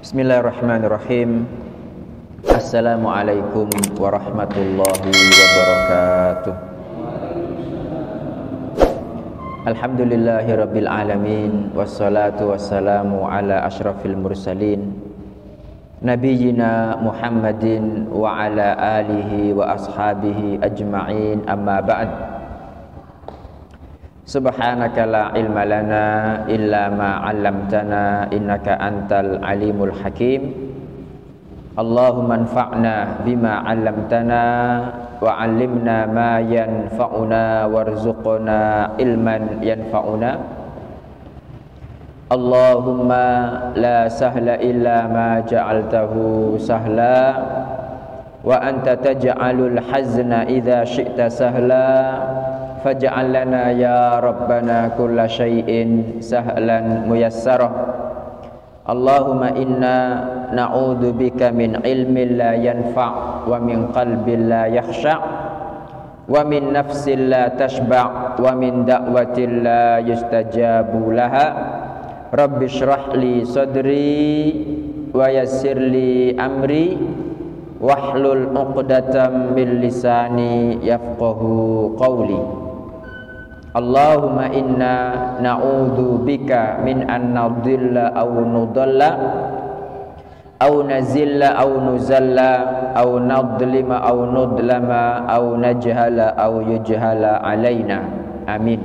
Bismillahirrahmanirrahim. Assalamualaikum warahmatullahi wabarakatuh. Alhamdulillahirabbil alamin, wassalatu wassalamu ala asyrafil mursalin nabiyyina Muhammadin wa ala alihi wa ashabihi ajma'in, amma ba'd. Subhanaka la ilma lana illa ma 'allamtana innaka antal alimul hakim. Allahumma anfa'na bima 'allamtana wa 'allimna ma yanfa'una warzuqna ilman yanfa'una. Allahumma la sahla illa ma ja'altahu sahla wa anta taj'alul hazna idza syi'ta sahla. Faj'al lana ya Rabbana kulla syai'in sahlan muyassarah. Allahumma inna na'udzu bika min ilmin la yanfa' wa min qalbin la yakhsha' wa min nafsin la tashba' wa min da'watin la yustajabu laha. Rabbi shrah li sadri wa yassir li amri wahlul 'uqdatam min lisani yafqahu qawli. Allahumma inna na'udzu bika min an nadhilla aw nudalla aw nazilla aw nuzalla aw nadlima aw nudlama aw najhala aw yujhala alaina. Amin.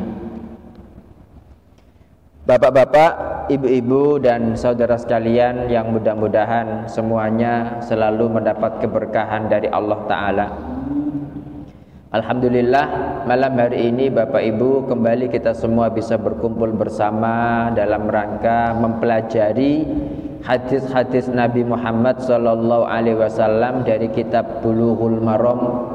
Bapak-bapak, ibu-ibu dan saudara sekalian yang mudah-mudahan semuanya selalu mendapat keberkahan dari Allah Ta'ala. Alhamdulillah, malam hari ini Bapak Ibu kembali kita semua bisa berkumpul bersama dalam rangka mempelajari hadis-hadis Nabi Muhammad SAW dari kitab Bulughul Maram.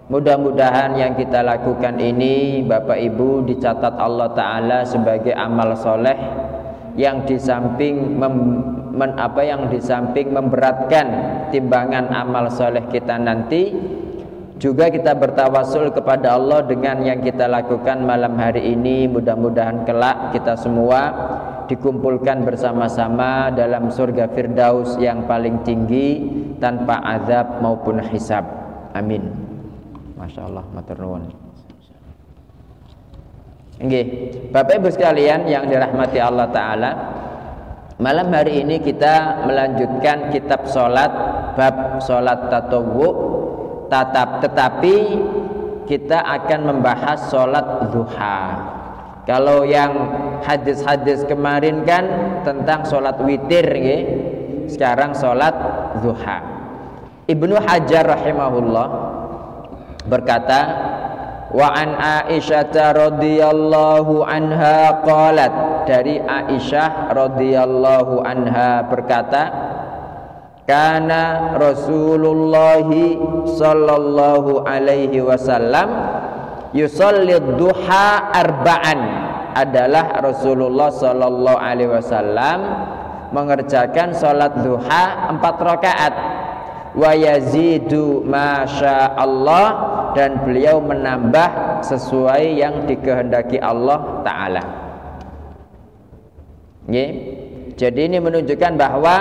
Mudah-mudahan yang kita lakukan ini Bapak Ibu dicatat Allah Ta'ala sebagai amal soleh yang di samping memberatkan timbangan amal soleh kita nanti, juga kita bertawasul kepada Allah dengan yang kita lakukan malam hari ini. Mudah-mudahan kelak kita semua dikumpulkan bersama-sama dalam surga Firdaus yang paling tinggi tanpa azab maupun hisab. Amin. Masya Allah, matur nuwun. Nggih, Bapak Ibu sekalian yang dirahmati Allah Ta'ala, malam hari ini kita melanjutkan kitab solat, bab solat tatawwu. Tetapi kita akan membahas solat duha. Kalau yang hadis-hadis kemarin kan tentang solat witir, ya. Sekarang solat duha. Ibnu Hajar rahimahullah berkata, wa an Aisyah radhiyallahu anha qalat, dari Aisyah radhiyallahu anha berkata, kana Rasulullah sallallahu alaihi wasallam yusalli duha arba'an, adalah Rasulullah sallallahu alaihi wasallam mengerjakan salat duha 4 rakaat. Wa yazidu masya Allah, dan beliau menambah sesuai yang dikehendaki Allah Ta'ala. Nggih. Jadi ini menunjukkan bahwa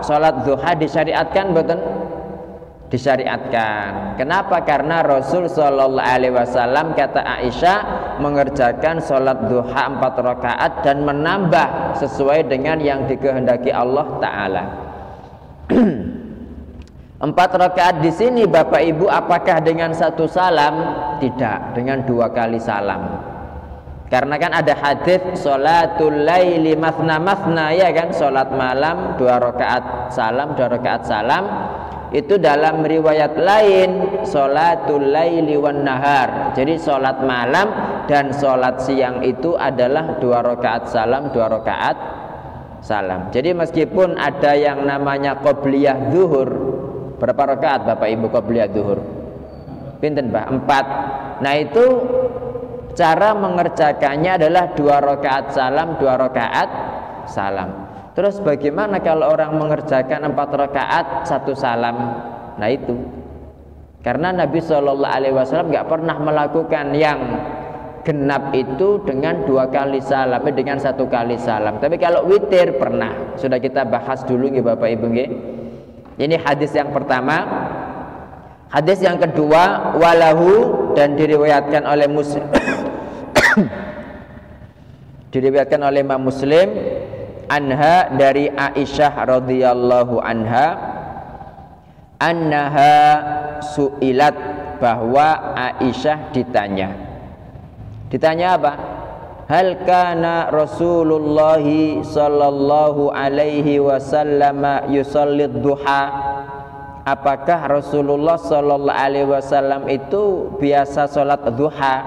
sholat duha disyariatkan, betul? Disyariatkan. Kenapa? Karena Rasul Shallallahu Alaihi Wasallam, kata Aisyah, mengerjakan sholat duha 4 rakaat dan menambah sesuai dengan yang dikehendaki Allah Ta'ala. 4 rakaat di sini Bapak Ibu, apakah dengan 1 salam? Tidak, dengan 2 kali salam. Karena kan ada hadis sholatul laili mathna mathna, ya kan, sholat malam 2 rakaat salam, 2 rakaat salam. Itu dalam riwayat lain sholatul laili wan nahar. Jadi sholat malam dan sholat siang itu adalah 2 rakaat salam, 2 rakaat salam. Jadi meskipun ada yang namanya qobliyah zuhur, berapa rakaat Bapak Ibu qobliyah zuhur? Pinten Pak? 4. Nah itu cara mengerjakannya adalah 2 rakaat salam, 2 rakaat salam. Terus bagaimana kalau orang mengerjakan 4 rakaat 1 salam? Nah itu, karena Nabi SAW nggak pernah melakukan yang genap itu dengan 2 kali salam, dengan 1 kali salam. Tapi kalau witir pernah, sudah kita bahas dulu nggih Bapak Ibu nggih. Ini hadis yang pertama. Hadis yang kedua, walahu, dan diriwayatkan oleh Muslim diriwayatkan oleh Imam Muslim, anha, dari Aisyah radhiyallahu anha, annaha su'ilat, bahwa Aisyah ditanya apa? Hal kana Rasulullah sallallahu alaihi wasallam yusalli duha? Apakah Rasulullah sallallahu alaihi wasallam itu biasa salat duha?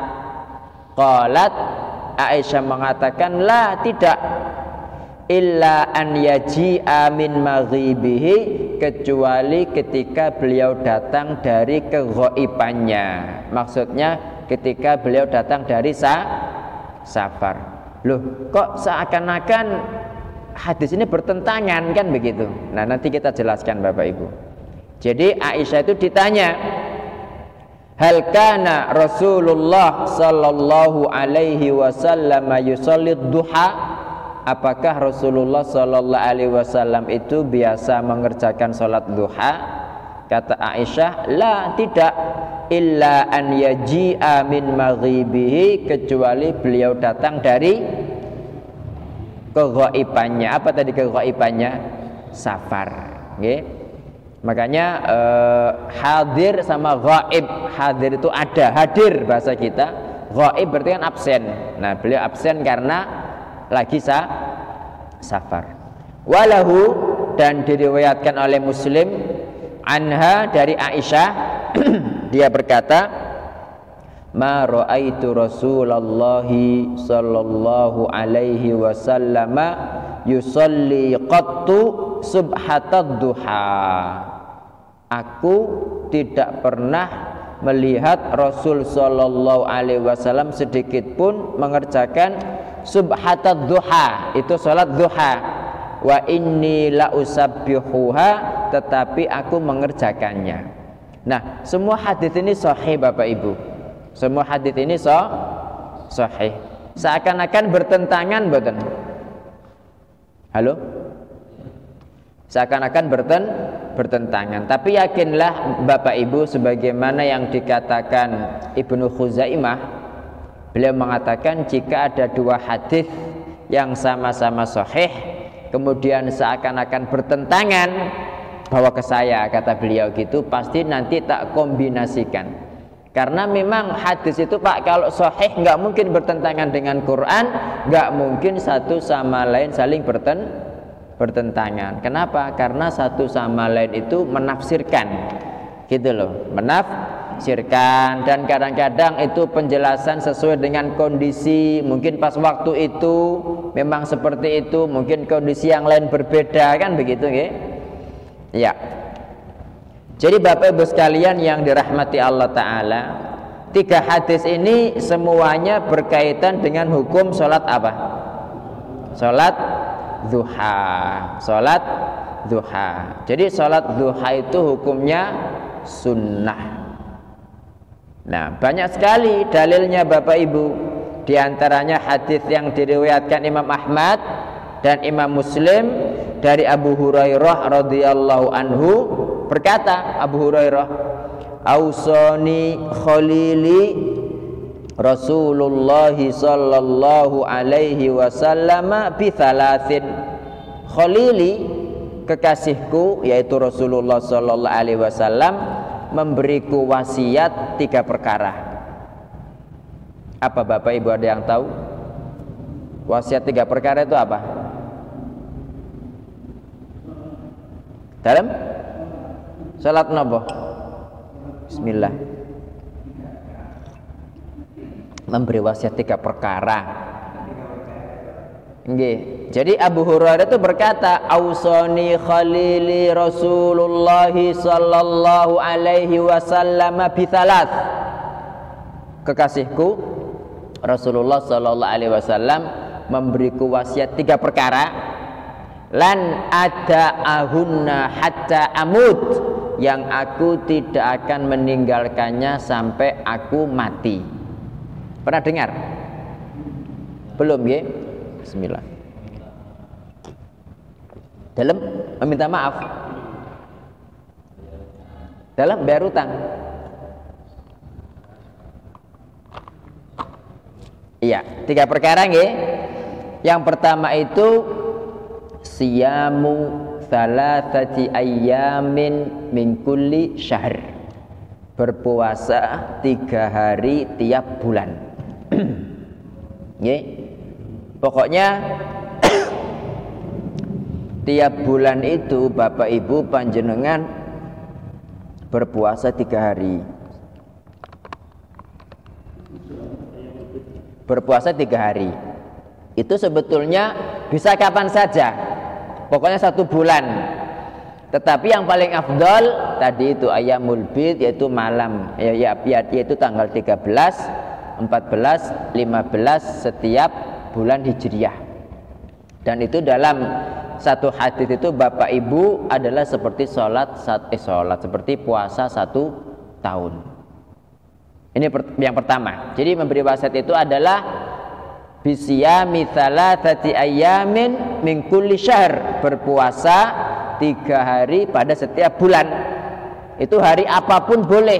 Qalat, Aisyah mengatakan, la, tidak, illa an yaji'a min maghibihi, kecuali ketika beliau datang dari keghaibannya. Maksudnya ketika beliau datang dari safar. Loh, kok seakan-akan hadis ini bertentangan, kan begitu? Nah, nanti kita jelaskan Bapak Ibu. Jadi Aisyah itu ditanya, hal kana Rasulullah sallallahu alaihi wasallam yusalli duha? Apakah Rasulullah sallallahu alaihi wasallam itu biasa mengerjakan salat duha? Kata Aisyah, la, tidak, illa an yaji'a min maghibihi, kecuali beliau datang dari keghaibannya. Apa tadi keghaibannya? Safar. Okay? Makanya hadir sama ghaib. Hadir itu ada, hadir bahasa kita. Ghaib berarti kan absen. Nah, beliau absen karena lagi safar. Walahu, dan diriwayatkan oleh Muslim, anha, dari Aisyah, dia berkata, ma ra'aitu Rasulullah sallallahu alaihi wasallam yusalli qattu subhatad duha. Aku tidak pernah melihat Rasul sallallahu alaihi wasallam sedikit pun mengerjakan subhatad duha, itu salat duha. Wa inni la usabbihuha, tetapi aku mengerjakannya. Nah, semua hadis ini sahih Bapak Ibu. Semua hadis ini sahih. Seakan-akan bertentangan, betul? Halo? Seakan-akan bertentangan. Tapi yakinlah Bapak Ibu, sebagaimana yang dikatakan Ibnu Khuzaimah, beliau mengatakan jika ada 2 hadis yang sama-sama sahih, kemudian seakan-akan bertentangan, bawa ke saya, kata beliau gitu, pasti nanti tak kombinasikan. Karena memang hadis itu Pak, kalau sahih nggak mungkin bertentangan dengan Quran, nggak mungkin satu sama lain saling bertentangan. Kenapa? Karena satu sama lain itu menafsirkan, gitu loh, menafsirkan. Dan kadang-kadang itu penjelasan sesuai dengan kondisi. Mungkin pas waktu itu memang seperti itu, mungkin kondisi yang lain berbeda, kan begitu, nggih? Ya. Jadi Bapak Ibu sekalian yang dirahmati Allah Ta'ala, 3 hadis ini semuanya berkaitan dengan hukum sholat apa? Sholat duha. Sholat duha. Jadi sholat duha itu hukumnya sunnah. Nah, banyak sekali dalilnya Bapak Ibu. Di antaranya hadis yang diriwayatkan Imam Ahmad dan Imam Muslim dari Abu Hurairah radhiyallahu anhu, berkata Abu Hurairah, ausani khalili Rasulullah sallallahu alaihi wasallam bi thalathin. Khalili, kekasihku, yaitu Rasulullah sallallahu alaihi wasallam, memberiku wasiat 3 perkara. Apa Bapak Ibu ada yang tahu? Wasiat 3 perkara itu apa? Dalam salat napa? Bismillah. Memberi wasiat 3 perkara. Nggih. Jadi Abu Hurairah itu berkata, ausani khalili Rasulullah sallallahu alaihi wasallam bi thalath. Kekasihku Rasulullah sallallahu alaihi wasallam memberiku wasiat 3 perkara. Lan ada'ahunna hatta amut, yang aku tidak akan meninggalkannya sampai aku mati. Pernah dengar? Belum ya? Bismillah. Dalam meminta maaf. Dalam bayar utang. Iya, 3 perkara nggih. Yang pertama itu siyamu thalathati ayyamin min kulli syahr. Berpuasa 3 hari tiap bulan. Nggih. Pokoknya tiap bulan itu Bapak Ibu panjenengan berpuasa 3 hari. Berpuasa 3 hari. Itu sebetulnya bisa kapan saja. Pokoknya 1 bulan. Tetapi yang paling afdol tadi itu ayyamul bid, yaitu malam, yaitu tanggal 13, 14, 15 setiap bulan Hijriah. Dan itu dalam satu hadis itu Bapak Ibu adalah seperti seperti puasa 1 tahun. Ini yang pertama. Jadi memberi wasiat itu adalah bisyami thalathati ayyamin min kulli syahr, berpuasa 3 hari pada setiap bulan. Itu hari apapun boleh.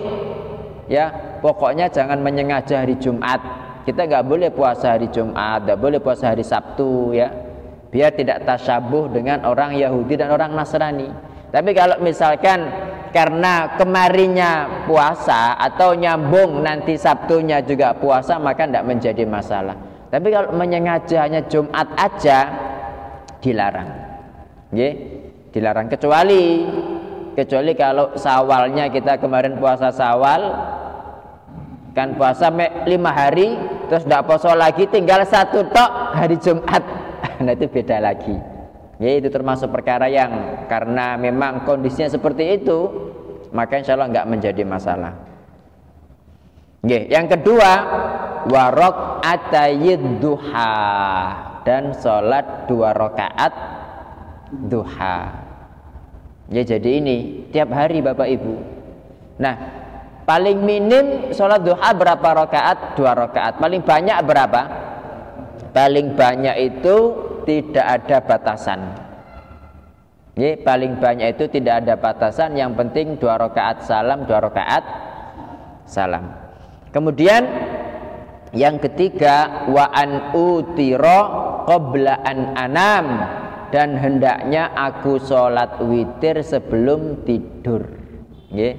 Ya, pokoknya jangan menyengaja hari Jumat. Kita nggak boleh puasa hari Jumat, nggak boleh puasa hari Sabtu ya. Biar tidak tasyabuh dengan orang Yahudi dan orang Nasrani. Tapi kalau misalkan karena kemarinya puasa atau nyambung nanti Sabtunya juga puasa, maka tidak menjadi masalah. Tapi kalau menyengaja hanya Jumat aja dilarang. Nggih, dilarang kecuali kalau Sawalnya kita kemarin puasa Sawal kan puasa 5 hari terus tidak puasa lagi, tinggal 1 tok hari Jumat. Nah itu beda lagi. Ya, itu termasuk perkara yang karena memang kondisinya seperti itu, maka insya Allah nggak menjadi masalah. Oke, yang kedua warok atayid duha, dan sholat 2 rakaat duha. Ya jadi ini tiap hari Bapak Ibu. Nah paling minim sholat duha berapa rakaat? 2 rakaat. Paling banyak berapa? Paling banyak itu tidak ada batasan. Ya, paling banyak itu tidak ada batasan. Yang penting 2 rakaat salam, 2 rakaat salam. Kemudian yang ketiga wa an utiro qabla an anam, dan hendaknya aku sholat witir sebelum tidur. Ya.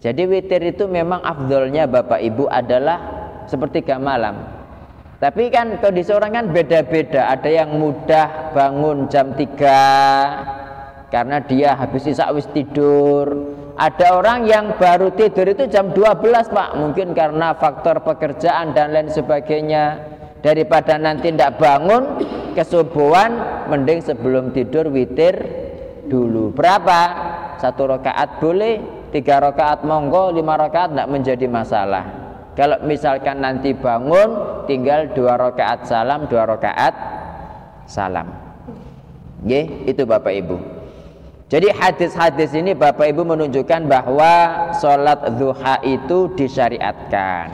Jadi witir itu memang afdolnya Bapak Ibu adalah sepertiga malam. Tapi kan kondisi orang kan beda-beda. Ada yang mudah bangun jam 3 karena dia habis isya wis tidur. Ada orang yang baru tidur itu jam 12 Pak, mungkin karena faktor pekerjaan dan lain sebagainya. Daripada nanti tidak bangun kesubuhan, mending sebelum tidur witir dulu. Berapa? 1 rakaat boleh, 3 rakaat monggo, 5 rakaat tidak menjadi masalah. Kalau misalkan nanti bangun tinggal 2 rakaat salam, 2 rakaat salam. Nggih, itu Bapak Ibu. Jadi hadis-hadis ini Bapak Ibu menunjukkan bahwa sholat duha itu disyariatkan.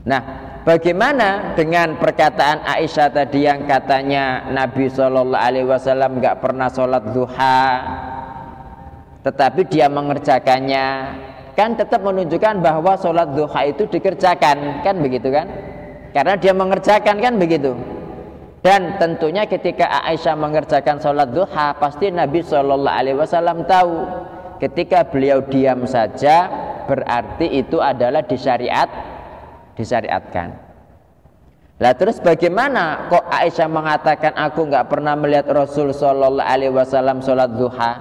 Nah, bagaimana dengan perkataan Aisyah tadi yang katanya Nabi SAW nggak pernah sholat duha, tetapi dia mengerjakannya? Kan tetap menunjukkan bahwa sholat duha itu dikerjakan, kan begitu kan? Karena dia mengerjakan, kan begitu. Dan tentunya ketika Aisyah mengerjakan sholat duha, pasti Nabi SAW tahu. Ketika beliau diam saja, berarti itu adalah disyariatkan. Lah terus bagaimana kok Aisyah mengatakan aku nggak pernah melihat Rasul SAW sholat duha?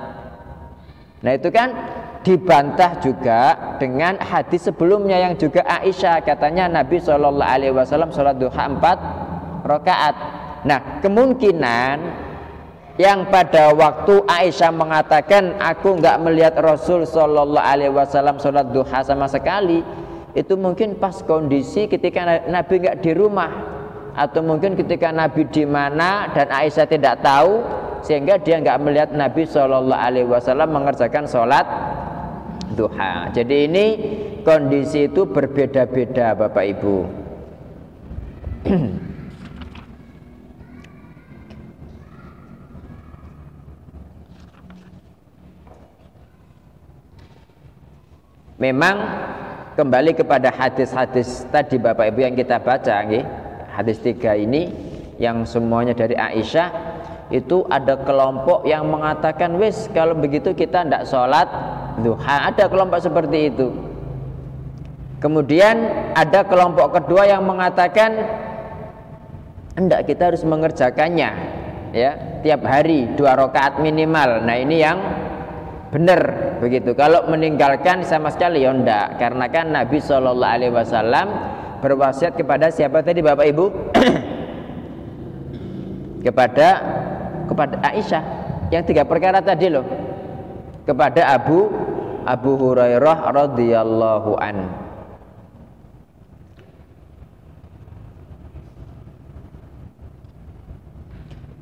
Nah itu kan dibantah juga dengan hadis sebelumnya yang juga Aisyah, katanya Nabi SAW sholat duha 4 rakaat. Nah kemungkinan yang pada waktu Aisyah mengatakan aku nggak melihat Rasul SAW sholat duha sama sekali, itu mungkin pas kondisi ketika Nabi nggak di rumah, atau mungkin ketika Nabi di mana dan Aisyah tidak tahu, sehingga dia nggak melihat Nabi SAW mengerjakan sholat duha. Jadi ini kondisi itu berbeda-beda Bapak Ibu. Memang kembali kepada hadis-hadis tadi Bapak Ibu yang kita baca, hadis 3 ini yang semuanya dari Aisyah, itu ada kelompok yang mengatakan wis kalau begitu kita tidak sholat duha. Ada kelompok seperti itu. Kemudian ada kelompok kedua yang mengatakan enggak, kita harus mengerjakannya ya tiap hari 2 rakaat minimal. Nah ini yang benar begitu. Kalau meninggalkan sama sekali ya enggak, karena kan Nabi SAW berwasiat kepada siapa tadi Bapak Ibu? kepada Aisyah yang 3 perkara tadi loh, kepada Abu Hurairah radhiyallahu an.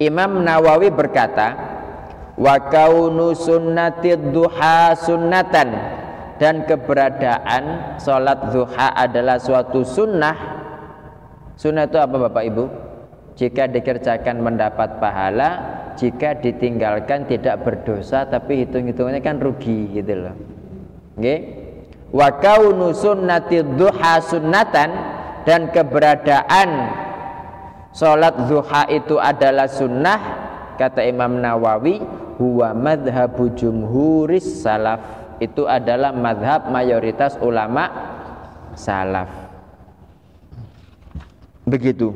Imam Nawawi berkata, wa kaunu sunnatid duha sunnatan, dan keberadaan sholat duha adalah suatu sunnah. Sunnah itu apa Bapak Ibu? Jika dikerjakan mendapat pahala, jika ditinggalkan tidak berdosa, tapi hitung-hitungannya kan rugi gitu loh. Oke? Wa kaunu sunnatid duha sunnatan, dan keberadaan sholat duha itu adalah sunnah, kata Imam Nawawi, huwa madhabu jumhuris salaf, itu adalah madhab mayoritas ulama salaf. Begitu.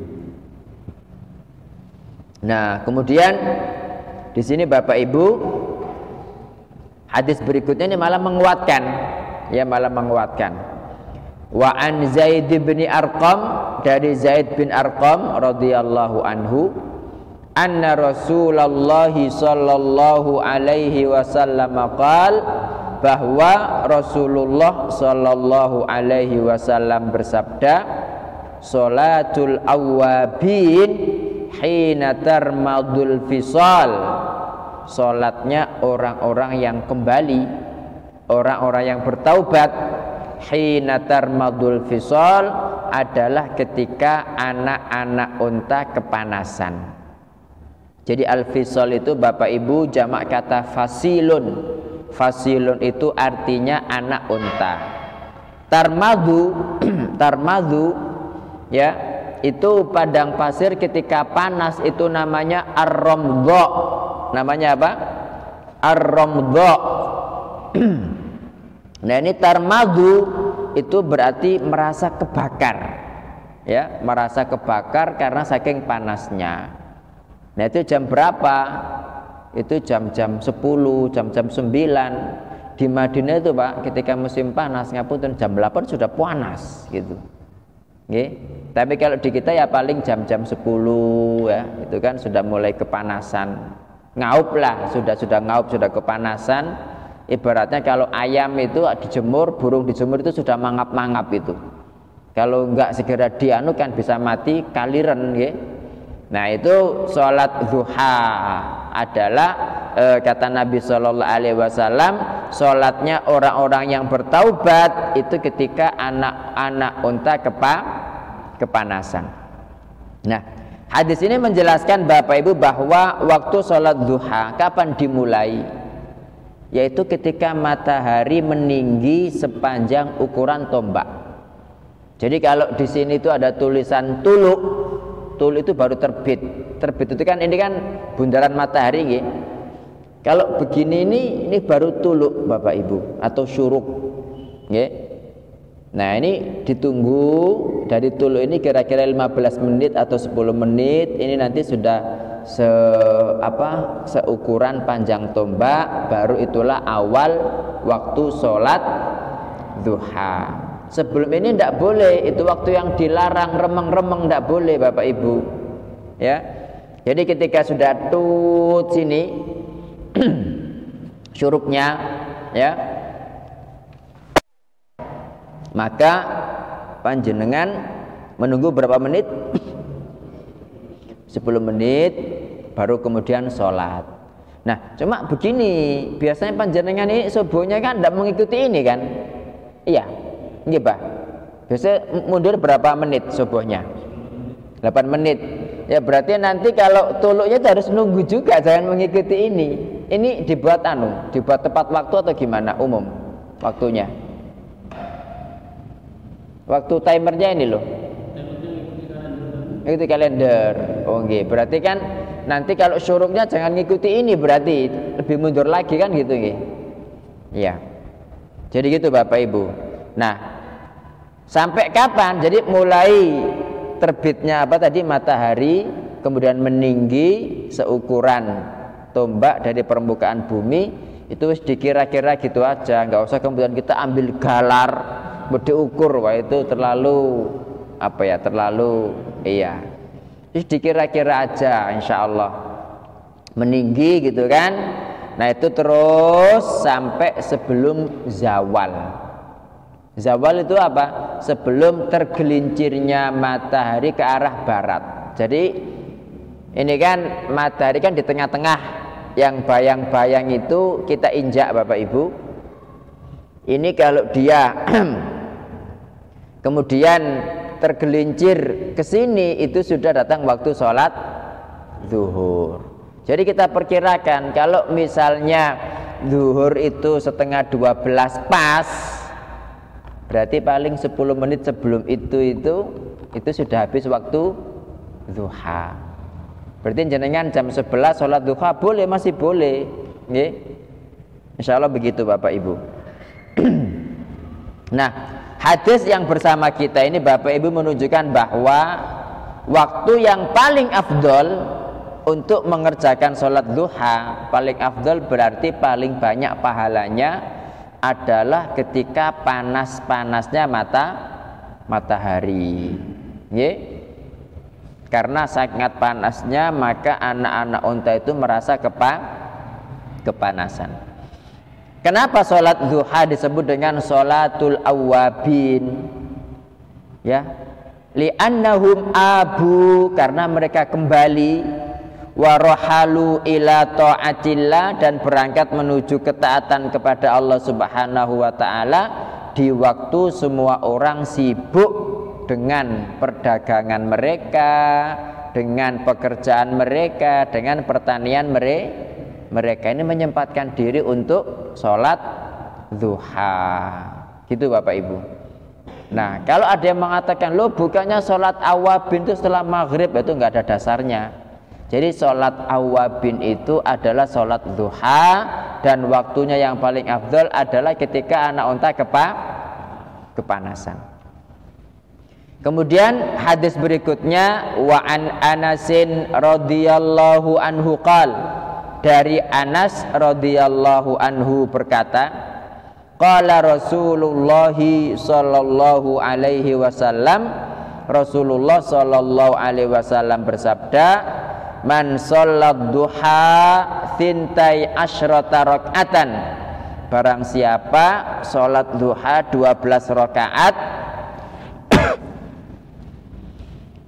Nah, kemudian di sini Bapak Ibu, hadis berikutnya ini malah menguatkan, ya malah menguatkan. Wa an Zaid bin Arqam, dari Zaid bin Arqam radhiyallahu anhu, anna Rasulullah sallallahu alaihi wasallam qaal, bahwa Rasulullah sallallahu alaihi wasallam bersabda, salatul awwabin hina tarmadul fisal, salatnya orang-orang yang kembali, orang-orang yang bertaubat, hina tarmadul fisal, adalah ketika anak-anak unta kepanasan. Jadi al-fisal itu Bapak Ibu jamak kata fasilun. Fasilun itu artinya anak unta. Tarmadu ya, itu padang pasir ketika panas, itu namanya ar-ramdha. Namanya apa? Ar-ramdha. Nah ini tarmadu itu berarti merasa kebakar, ya, merasa kebakar karena saking panasnya. Nah itu jam berapa? Itu jam-jam 10, jam-jam 9 di Madinah itu Pak, ketika musim panas, ngapunten jam 8 sudah panas gitu. Oke. Tapi kalau di kita ya paling jam-jam 10 ya, itu kan sudah mulai kepanasan. Ngaup lah, sudah ngaup, sudah kepanasan. Ibaratnya kalau ayam itu dijemur, burung dijemur itu sudah mangap-mangap itu. Kalau enggak segera dianu kan bisa mati kaliren ya. Nah itu sholat duha adalah kata Nabi Shallallahu Alaihi Wasallam, sholatnya orang-orang yang bertaubat itu ketika anak-anak unta kepanasan. Nah hadis ini menjelaskan Bapak Ibu bahwa waktu sholat duha kapan dimulai, yaitu ketika matahari meninggi sepanjang ukuran tombak. Jadi kalau di sini itu ada tulisan tuluk, tuluk itu baru terbit. Terbit itu kan ini kan bundaran matahari gitu. Kalau begini ini baru tuluk Bapak Ibu atau syuruk. Gitu. Nah ini ditunggu dari tuluk ini kira-kira 15 menit atau 10 menit. Ini nanti sudah seukuran panjang tombak, baru itulah awal waktu sholat duha. Sebelum ini tidak boleh, itu waktu yang dilarang, remeng-remeng tidak boleh Bapak Ibu ya. Jadi ketika sudah tut sini syuruknya ya, maka panjenengan menunggu berapa menit? 10 menit baru kemudian sholat. Nah cuma begini, biasanya panjenengan ini subuhnya kan tidak mengikuti ini kan, iya, Nggih, Pak. Biasanya mundur berapa menit subuhnya? 8 menit. Ya berarti nanti kalau tuluknya harus nunggu juga, jangan mengikuti ini. Ini dibuat dibuat tepat waktu atau gimana umum waktunya? Waktu timernya ini loh. Ikuti kalender. Oh nggih, berarti kan nanti kalau syuruknya jangan ngikuti ini, berarti lebih mundur lagi kan gitu nggih. Iya. Jadi gitu Bapak Ibu. Nah, sampai kapan? Jadi mulai terbitnya apa tadi matahari, kemudian meninggi seukuran tombak dari permukaan bumi, itu dikira-kira gitu aja, nggak usah kemudian kita ambil galar diukur, wah itu terlalu iya. Terus dikira-kira aja, insya Allah meninggi gitu kan. Nah itu terus sampai sebelum zawal. Zawal itu apa? Sebelum tergelincirnya matahari ke arah barat. Jadi ini kan matahari kan di tengah-tengah, yang bayang-bayang itu kita injak Bapak Ibu. Ini kalau dia kemudian tergelincir ke sini, itu sudah datang waktu sholat zuhur. Jadi kita perkirakan kalau misalnya zuhur itu setengah 12 pas, berarti paling 10 menit sebelum itu sudah habis waktu duha. Berarti jenengan jam 11 sholat duha boleh, masih boleh. Nggih. Insyaallah begitu Bapak Ibu. Nah, hadis yang bersama kita ini Bapak Ibu menunjukkan bahwa waktu yang paling afdol untuk mengerjakan sholat duha, paling afdol berarti paling banyak pahalanya adalah ketika panas-panasnya matahari. Nggih. Karena sangat panasnya, maka anak-anak unta itu merasa kepanasan. Kenapa sholat duha disebut dengan sholatul awwabin? Ya, li'annahum abu, karena mereka kembali, warohalu ila ta'atillah, dan berangkat menuju ketaatan kepada Allah Subhanahu wa ta'ala di waktu semua orang sibuk dengan perdagangan mereka, dengan pekerjaan mereka, dengan pertanian mereka. Ini menyempatkan diri untuk sholat duha. Gitu Bapak Ibu. Nah, kalau ada yang mengatakan, loh bukannya sholat awabin itu setelah maghrib, itu nggak ada dasarnya. Jadi sholat awabin itu adalah sholat duha, dan waktunya yang paling afdal adalah ketika anak unta kepanasan. Kemudian hadis berikutnya, wa an Anasin radhiyallahu anhu qal, dari Anas radhiyallahu anhu berkata, qala Rasulullah sallallahu alaihi wasallam, Rasulullah sallallahu alaihi wasallam bersabda, man shollat duha thintai asyrata rakaatan, barang siapa sholat duha 12 rakaat,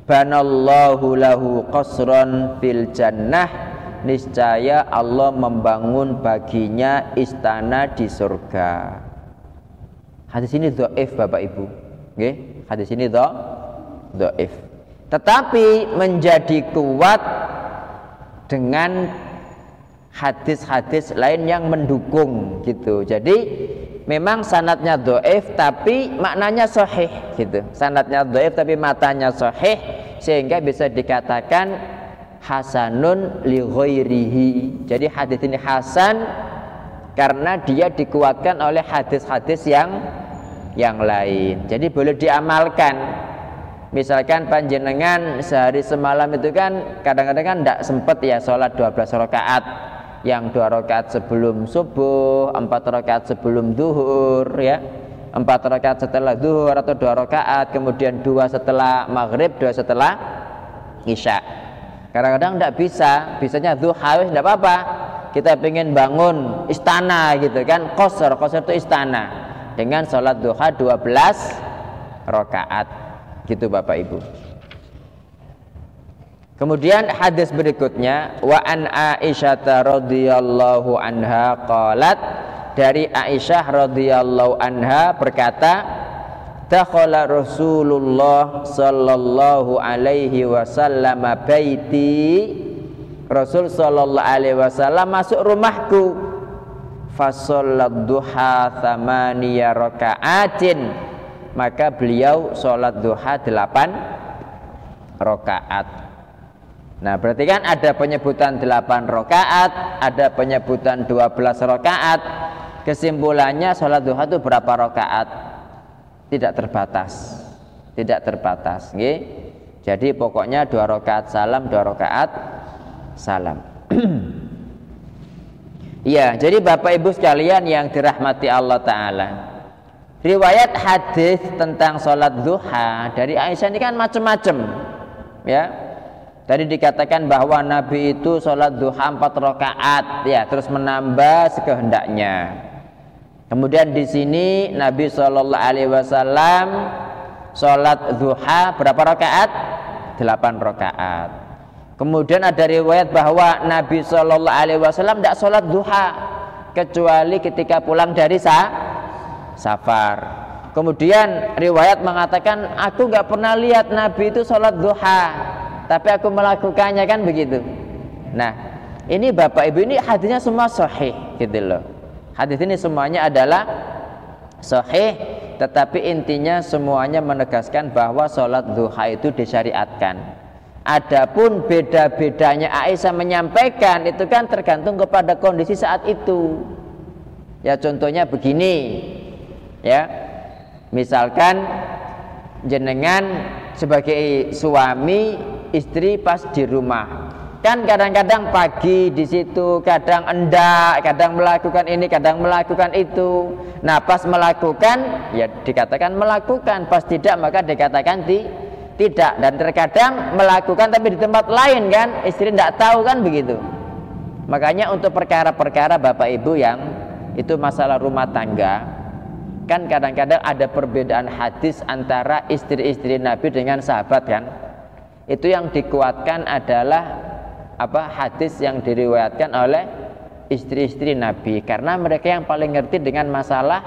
banallahu lahu qasran fil jannah, niscaya Allah membangun baginya istana di surga. Hadis ini dhaif Bapak Ibu. Nggih, hadis ini dhaif. Tetapi menjadi kuat dengan hadis-hadis lain yang mendukung gitu. Jadi memang sanadnya dhaif tapi maknanya sahih gitu. Sanadnya dhaif tapi matanya sahih, sehingga bisa dikatakan hasanun li ghairihi. Jadi hadis ini hasan karena dia dikuatkan oleh hadis-hadis yang lain. Jadi boleh diamalkan. Misalkan panjenengan sehari semalam itu kan kadang-kadang kan tidak sempat ya sholat 12 rakaat. Yang 2 rakaat sebelum subuh, 4 rakaat sebelum zuhur, ya, 4 rakaat setelah zuhur atau 2 rakaat, kemudian 2 setelah maghrib, 2 setelah isya. Kadang-kadang tidak bisa, bisanya duha, tidak apa-apa. Kita pengen bangun istana gitu kan, qasar itu istana, dengan sholat duha 12 rakaat, gitu Bapak Ibu. Kemudian hadis berikutnya, wa an Aisyah radhiyallahu anha qalat, dari Aisyah radhiyallahu anha berkata, dakhala Rasulullah sallallahu alaihi wasallam baiti, Rasul sallallahu alaihi wasallam masuk rumahku, fasollat duha thamaniya raka'atin, maka beliau sholat duha 8 rakaat. Nah berarti kan ada penyebutan 8 rakaat, ada penyebutan 12 rakaat. Kesimpulannya sholat duha itu berapa rakaat? Tidak terbatas, tidak terbatas. Jadi pokoknya 2 rakaat salam, 2 rakaat salam. Ya, jadi Bapak Ibu sekalian yang dirahmati Allah Ta'ala, riwayat hadis tentang sholat duha dari Aisyah ini kan macam-macam, ya. Tadi dikatakan bahwa Nabi itu sholat duha 4 rakaat, ya, terus menambah sekehendaknya. Kemudian di sini Nabi Shallallahu Alaihi Wasallam sholat duha berapa rakaat? 8 rakaat. Kemudian ada riwayat bahwa Nabi Shallallahu Alaihi Wasallam tidak sholat duha kecuali ketika pulang dari safar. Kemudian riwayat mengatakan aku nggak pernah lihat Nabi itu sholat duha, tapi aku melakukannya, kan begitu. Nah ini Bapak Ibu, ini hadisnya semua sahih gitu loh. Hadis ini semuanya adalah sahih, tetapi intinya semuanya menegaskan bahwa sholat duha itu disyariatkan. Adapun beda-bedanya Aisyah menyampaikan itu kan tergantung kepada kondisi saat itu. Ya contohnya begini, ya misalkan jenengan sebagai suami istri pas di rumah, kan kadang-kadang pagi di situ, kadang enggak, kadang melakukan ini, kadang melakukan itu. Nah pas melakukan ya dikatakan melakukan, pas tidak maka dikatakan tidak. Dan terkadang melakukan tapi di tempat lain, kan istri tidak tahu, kan begitu. Makanya untuk perkara-perkara Bapak Ibu yang itu masalah rumah tangga, kan kadang-kadang ada perbedaan hadis antara istri-istri Nabi dengan sahabat, kan. Itu yang dikuatkan adalah hadis yang diriwayatkan oleh istri-istri Nabi, karena mereka yang paling ngerti dengan masalah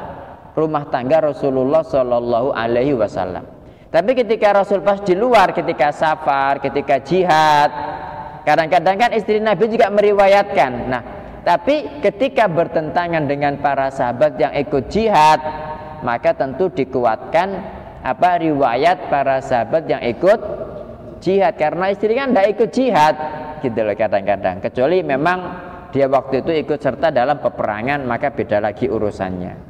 rumah tangga Rasulullah Shallallahu Alaihi Wasallam. Tapi ketika Rasul pas di luar, ketika safar, ketika jihad, kadang-kadang kan istri Nabi juga meriwayatkan. Nah tapi ketika bertentangan dengan para sahabat yang ikut jihad, maka tentu dikuatkan riwayat para sahabat yang ikut jihad, karena istri kan tidak ikut jihad gitu loh kadang-kadang, kecuali memang dia waktu itu ikut serta dalam peperangan, maka beda lagi urusannya.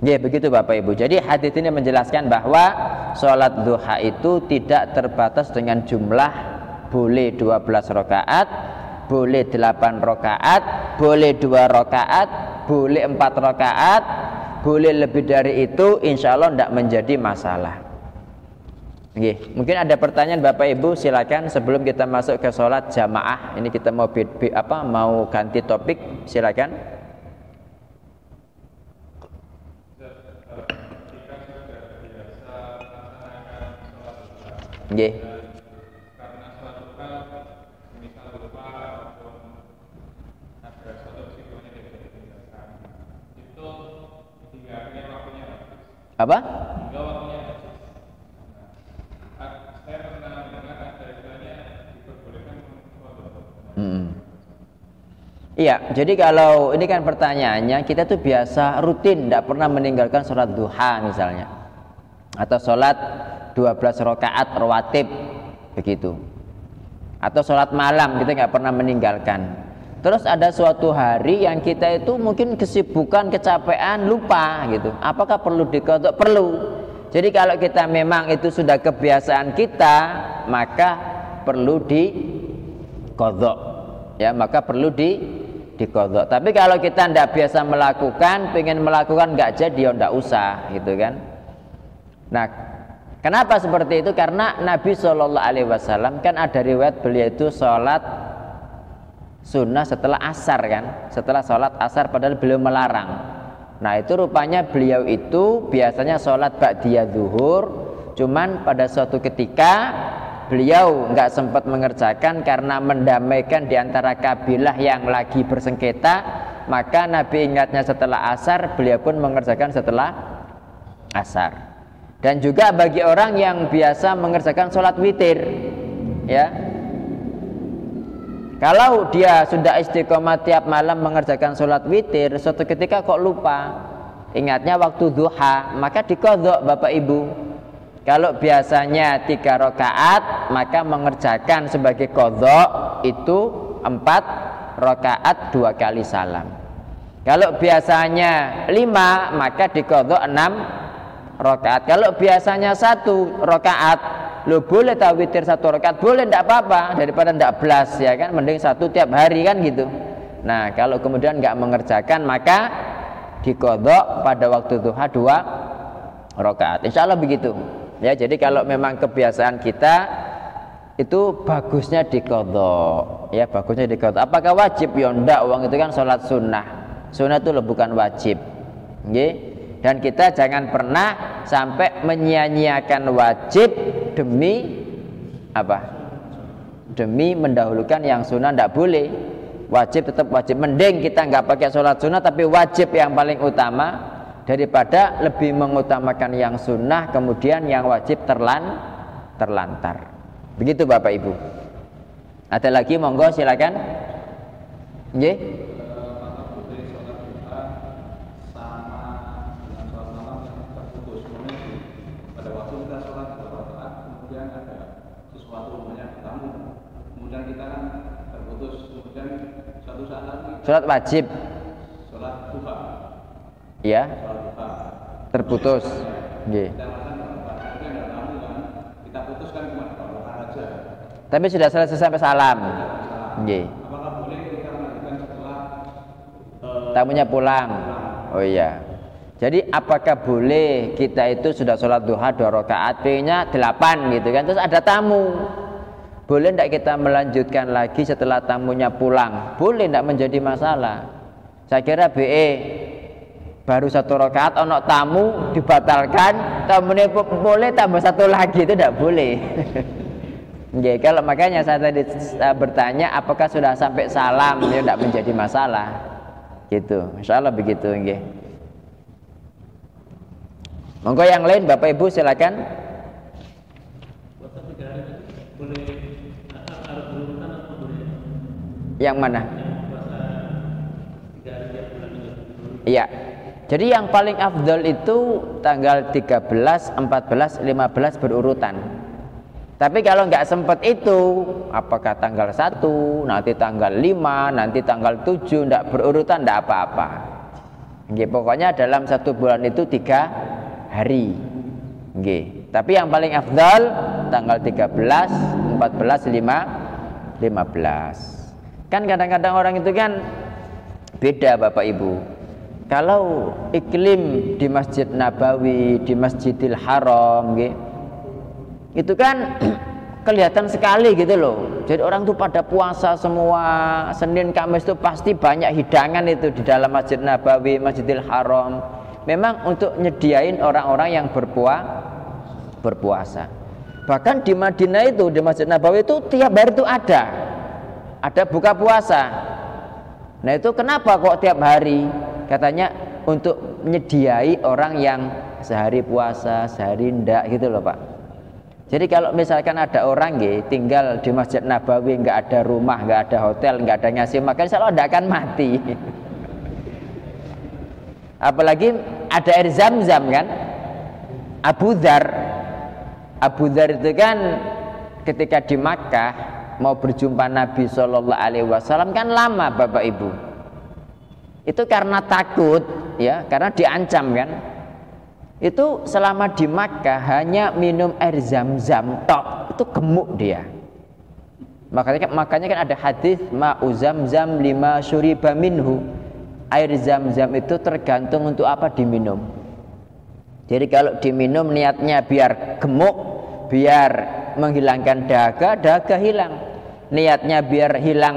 Ya begitu Bapak Ibu. Jadi hadis ini menjelaskan bahwa sholat duha itu tidak terbatas dengan jumlah, boleh 12 rakaat, boleh 8 rakaat, boleh 2 rakaat, boleh 4 rakaat, boleh lebih dari itu, insya Allah tidak menjadi masalah. Mungkin ada pertanyaan Bapak Ibu, silakan sebelum kita masuk ke sholat jamaah. Ini kita mau mau ganti topik, silakan. Karena suatu hal misal lupa ataupun ada suatu risikonya tidak ditinggalkan, itu hingga waktunya habis. Apa? Hingga waktunya habis. Saya pernah mendengar ada istilahnya diperbolehkan untuk Iya, jadi kalau ini kan pertanyaannya, kita tuh biasa rutin tidak pernah meninggalkan sholat duha misalnya, atau sholat 12 rakaat rawatib begitu, atau sholat malam kita nggak pernah meninggalkan. Terus ada suatu hari yang kita itu mungkin kesibukan, kecapean, lupa gitu, apakah perlu diqadha? Perlu. Jadi kalau kita memang itu sudah kebiasaan kita, maka perlu diqadha, ya, maka perlu diqadha. Tapi kalau kita tidak biasa melakukan, pengen melakukan nggak jadi, ya nggak usah gitu kan. Nah kenapa seperti itu? Karena Nabi Shallallahu Alaihi Wasallam kan ada riwayat beliau itu sholat sunnah setelah asar, kan, setelah sholat asar, padahal beliau melarang. Nah itu rupanya beliau itu biasanya sholat ba'diyah zuhur, cuman pada suatu ketika beliau nggak sempat mengerjakan karena mendamaikan di antara kabilah yang lagi bersengketa, maka Nabi ingatnya setelah asar, beliau pun mengerjakan setelah asar. Dan juga bagi orang yang biasa mengerjakan sholat witir, ya, kalau dia sudah istiqomah tiap malam mengerjakan sholat witir, suatu ketika kok lupa, ingatnya waktu duha, maka diqadha Bapak Ibu. Kalau biasanya 3 rakaat, maka mengerjakan sebagai qadha itu 4 rakaat 2 kali salam. Kalau biasanya 5, maka diqadha 6 rakaat. Kalau biasanya 1 rakaat, lo boleh tak witir 1 rakaat, boleh, tidak apa-apa, daripada tidak belas, ya kan, mending 1 tiap hari kan gitu. Nah, kalau kemudian nggak mengerjakan, maka diqadha pada waktu duha 2 rakaat. Insya Allah begitu. Ya, jadi kalau memang kebiasaan kita itu bagusnya diqadha, ya, bagusnya diqadha. Apakah wajib? Ya enggak, wong itu kan sholat sunnah. Sunnah itu bukan wajib. Nggih. Dan kita jangan pernah sampai menyia-nyiakan wajib demi apa? Demi mendahulukan yang sunnah, tidak boleh. Wajib tetap wajib. Mending kita nggak pakai sholat sunnah tapi wajib yang paling utama, daripada lebih mengutamakan yang sunnah kemudian yang wajib terlantar. Begitu Bapak Ibu. Ada lagi, monggo silakan. Nggih. Sholat wajib, sholat duha, ya, terputus, nggih. Kita putuskan cuma aja. Tapi sudah selesai sampai salam, nggih. Apakah boleh kita melanjutkan setelah tamunya pulang? Oh iya. Jadi apakah boleh kita itu sudah sholat duha 2 rakaat, pengennya 8 gitu kan, terus ada tamu, boleh tidak kita melanjutkan lagi setelah tamunya pulang? Boleh, tidak menjadi masalah. Saya kira BE baru 1 rakaat, ono tamu dibatalkan, tamunya boleh tambah 1 lagi, itu tidak boleh. Nggih, kalau makanya saya tadi bertanya apakah sudah sampai salam, ya tidak menjadi masalah. Gitu. Insyaallah begitu, nggih. Monggo yang lain Bapak Ibu silakan. Yang mana? Iya. Jadi yang paling afdal itu tanggal 13, 14, 15 berurutan. Tapi kalau nggak sempat itu, apakah tanggal 1, nanti tanggal 5, nanti tanggal 7, nggak berurutan, nggak apa-apa. Nggih, pokoknya dalam 1 bulan itu 3 hari. Nggih. Tapi yang paling afdal tanggal 13, 14, 15. Kan kadang-kadang orang itu kan beda Bapak Ibu. Kalau iklim di Masjid Nabawi, di Masjidil Haram, itu kan kelihatan sekali gitu loh. Jadi orang tuh pada puasa semua, Senin Kamis itu pasti banyak hidangan itu di dalam Masjid Nabawi, Masjidil Haram. Memang untuk nyediain orang-orang yang berpuasa. Bahkan di Madinah itu, di Masjid Nabawi itu tiap hari itu ada buka puasa. Nah itu kenapa kok tiap hari? Katanya untuk menyediai orang yang sehari puasa, sehari ndak gitu loh Pak. Jadi kalau misalkan ada orang tinggal di Masjid Nabawi, nggak ada rumah, nggak ada hotel, nggak ada ngasih makan, insya Allah nggak akan mati. Apalagi ada air Zam-Zam kan. Abu Dzar itu kan ketika di Makkah mau berjumpa Nabi SAW kan lama Bapak Ibu. Itu karena takut, ya, karena diancam kan. Itu selama di Makkah hanya minum air Zam-Zam tok, itu gemuk dia. Makanya kan ada hadis ma'u Zam-Zam lima syuriba minhu. Air Zam-Zam itu tergantung untuk apa diminum. Jadi kalau diminum niatnya biar gemuk, biar menghilangkan dahaga hilang. Niatnya biar hilang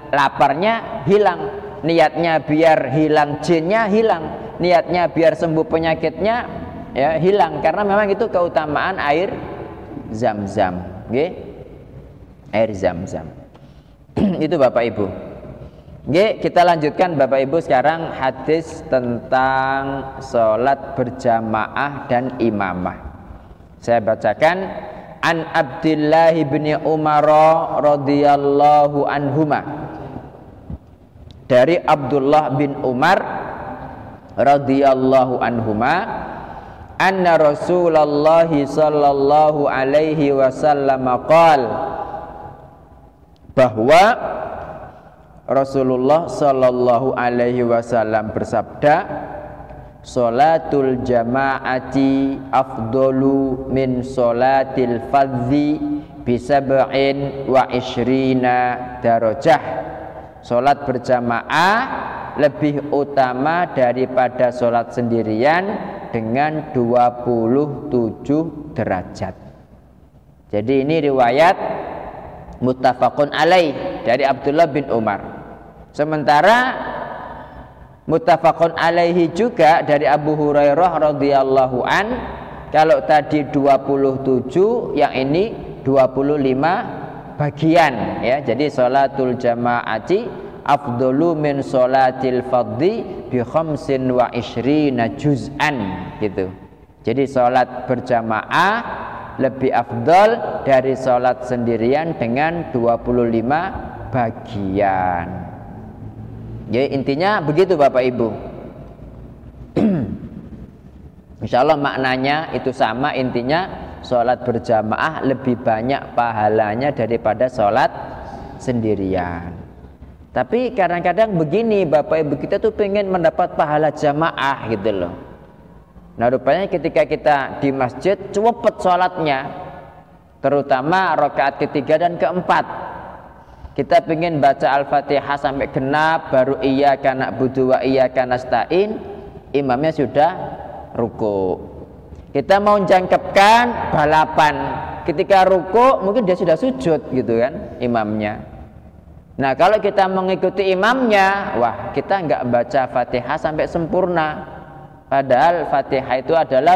laparnya, hilang. Niatnya biar hilang jinnya, hilang. Niatnya biar sembuh penyakitnya, ya, hilang. Karena memang itu keutamaan air Zam-Zam, okay? Air Zam-Zam. Itu Bapak Ibu. Oke, kita lanjutkan Bapak Ibu sekarang hadis tentang sholat berjamaah dan imamah. Saya bacakan an Abdullah bin Umar radhiyallahu anhuma. Dari Abdullah bin Umar radhiyallahu anhuma, anna Rasulullah sallallahu alaihi wasallam qala, bahwa Rasulullah sallallahu alaihi wasallam bersabda, sholatul jama'ati afdalu min sholatil fadzi bisab'in wa ishrina darajah. Sholat berjamaah lebih utama daripada sholat sendirian dengan 27 derajat. Jadi ini riwayat muttafaqun alaih dari Abdullah bin Umar. Sementara muttafaqun alaihi juga dari Abu Hurairah radhiyallahu an. Kalau tadi 27, yang ini 25 bagian ya. Jadi sholatul jama'ati afdalu min sholatil fadhi bi khamsin wa ishrina juz'an gitu. Jadi sholat berjamaah lebih afdal dari sholat sendirian dengan 25 bagian. Jadi intinya begitu Bapak Ibu. Insya Allah maknanya itu sama, intinya sholat berjamaah lebih banyak pahalanya daripada sholat sendirian. Tapi kadang-kadang begini Bapak Ibu, kita tuh pengen mendapat pahala jamaah gitu loh. Nah rupanya ketika kita di masjid cepet sholatnya, terutama rakaat ketiga dan keempat, kita pengen baca Al-Fatihah sampai genap, baru iyyaka na'budu wa iyyaka nasta'in, imamnya sudah ruku. Kita mau jangkepkan balapan, ketika ruku mungkin dia sudah sujud gitu kan imamnya. Nah kalau kita mengikuti imamnya, wah kita nggak baca Fatihah sampai sempurna, padahal Fatihah itu adalah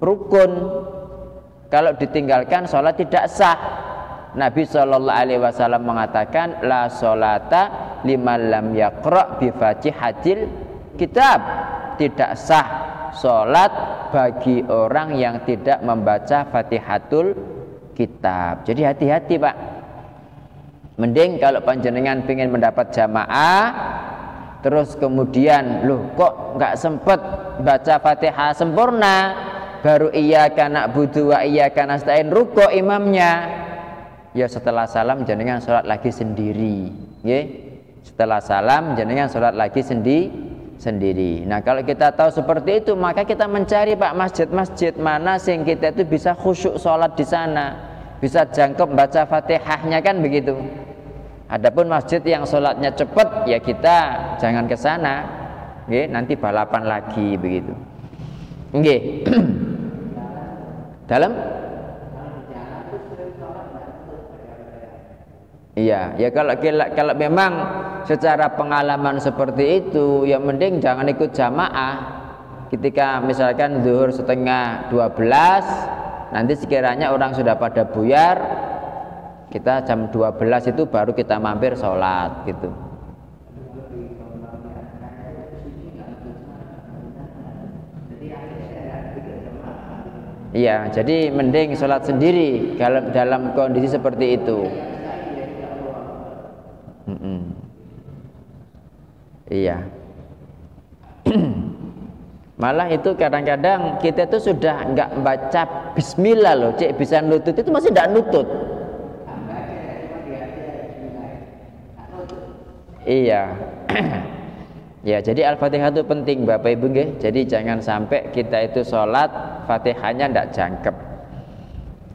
rukun. Kalau ditinggalkan sholat tidak sah. Nabi sallallahu alaihi wasallam mengatakan la sholata liman lam yaqra bi fatihatil kitab. Tidak sah sholat bagi orang yang tidak membaca Fatihatul Kitab. Jadi hati-hati Pak. Mending kalau panjenengan ingin mendapat jamaah, terus kemudian loh kok nggak sempet baca Fatihah sempurna, baru iyyaka na'budu wa iyyaka nasta'in ruku imamnya, ya setelah salam jenengan sholat lagi sendiri, ya. Setelah salam jenengan sholat lagi sendiri. Nah kalau kita tahu seperti itu, maka kita mencari Pak masjid-masjid mana sing kita itu bisa khusyuk sholat di sana, bisa jangkep baca Fatihahnya kan begitu. Adapun masjid yang sholatnya cepat, ya kita jangan ke sana, ya, nanti balapan lagi begitu. Nggih. Dalam? Iya, ya kalau memang secara pengalaman seperti itu, ya mending jangan ikut jamaah. Ketika misalkan zuhur setengah 12, nanti sekiranya orang sudah pada buyar, kita jam 12 itu baru kita mampir sholat gitu. Iya, jadi mending sholat sendiri kalau dalam kondisi seperti itu. Iya. Malah itu kadang-kadang kita tuh sudah nggak baca bismillah loh, cek bisa nutut itu masih nggak nutut. Iya. Ya, jadi Al-Fatihah itu penting Bapak Ibu nggih. Jadi jangan sampai kita itu sholat Fatihahnya ndak jangkep.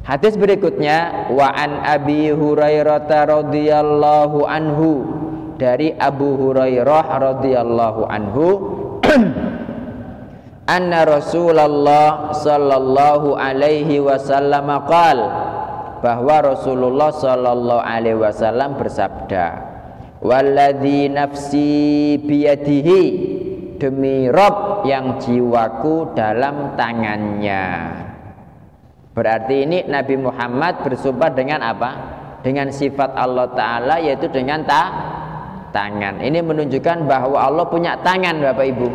Hadis berikutnya, wa an Abi Hurairah radhiyallahu anhu, dari Abu Hurairah radhiyallahu anhu, anna Rasulullah sallallahu alaihi wasallam qala, bahwa Rasulullah sallallahu alaihi wasallam bersabda, walladzi nafsi biyadihi, demi Rabb yang jiwaku dalam tangannya. Berarti ini Nabi Muhammad bersumpah dengan apa? Dengan sifat Allah Ta'ala, yaitu dengan tangan. Ini menunjukkan bahwa Allah punya tangan, Bapak Ibu.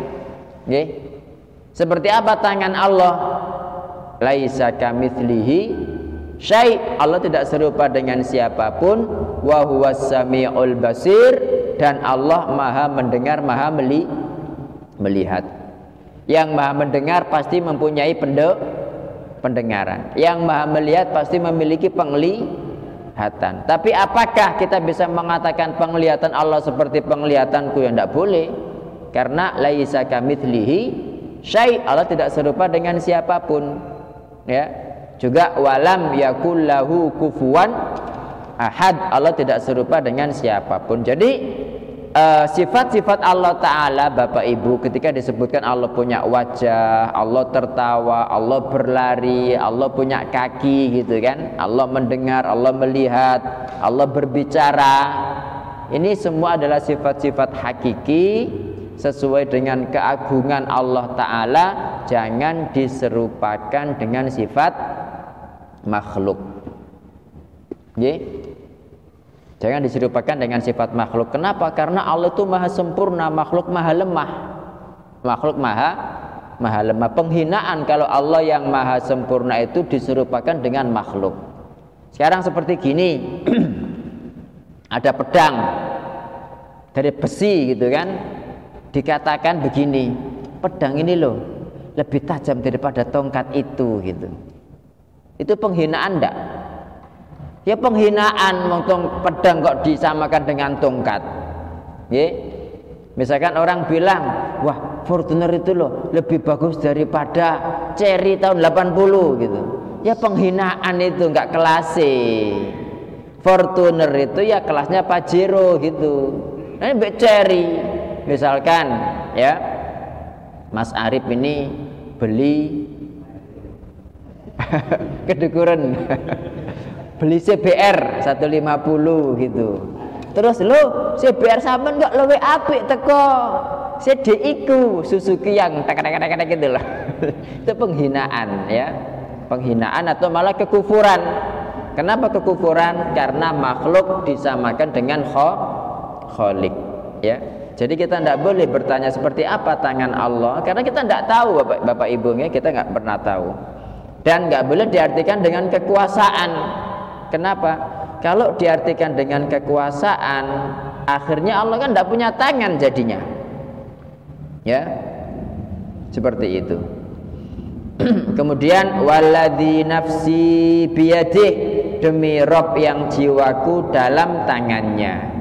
Nggih. Seperti apa tangan Allah? Laisa kamitslihi syai'. Allah tidak serupa dengan siapapun. Wa huwas samiul basir, dan Allah Maha mendengar, Maha melihat. Yang Maha mendengar pasti mempunyai pendengaran. Yang Maha melihat pasti memiliki penglihatan. Tapi apakah kita bisa mengatakan penglihatan Allah seperti penglihatanku? Ya tidak boleh. Karena laisa kamitslihi syai'. Allah tidak serupa dengan siapapun. Ya. Juga walam yakul lahu kufuwan ahad. Allah tidak serupa dengan siapapun. Jadi sifat-sifat Allah Ta'ala, Bapak Ibu, ketika disebutkan Allah punya wajah, Allah tertawa, Allah berlari, Allah punya kaki gitu kan, Allah mendengar, Allah melihat, Allah berbicara, ini semua adalah sifat-sifat hakiki sesuai dengan keagungan Allah Ta'ala. Jangan diserupakan dengan sifat makhluk. Jangan diserupakan dengan sifat makhluk. Kenapa? Karena Allah itu maha sempurna, makhluk maha lemah. Makhluk maha lemah. Penghinaan kalau Allah yang maha sempurna itu diserupakan dengan makhluk. Sekarang seperti gini. Ada pedang dari besi gitu kan, dikatakan begini, pedang ini loh lebih tajam daripada tongkat itu gitu. Itu penghinaan enggak? Ya penghinaan, pedang kok disamakan dengan tongkat. Misalkan orang bilang, wah Fortuner itu loh lebih bagus daripada Cherry tahun 80 gitu. Ya penghinaan itu, enggak kelasnya. Fortuner itu ya kelasnya Pajero gitu. Nah ini Cherry. Misalkan ya Mas Arif ini beli kedukuran beli CBR 150 gitu. Terus lo CBR sampean kok luwih apik teko CDI-ku Suzuki yang tak-tak gitu loh. Itu penghinaan ya. Penghinaan atau malah kekufuran. Kenapa kekufuran? Karena makhluk disamakan dengan Khalik ya. Jadi kita tidak boleh bertanya seperti apa tangan Allah, karena kita tidak tahu Bapak Ibu, kita nggak pernah tahu. Dan nggak boleh diartikan dengan kekuasaan. Kenapa? Kalau diartikan dengan kekuasaan, akhirnya Allah kan tidak punya tangan jadinya. Ya, seperti itu. Kemudian waladzi nafsi biyadih, demi Rob yang jiwaku dalam tangannya.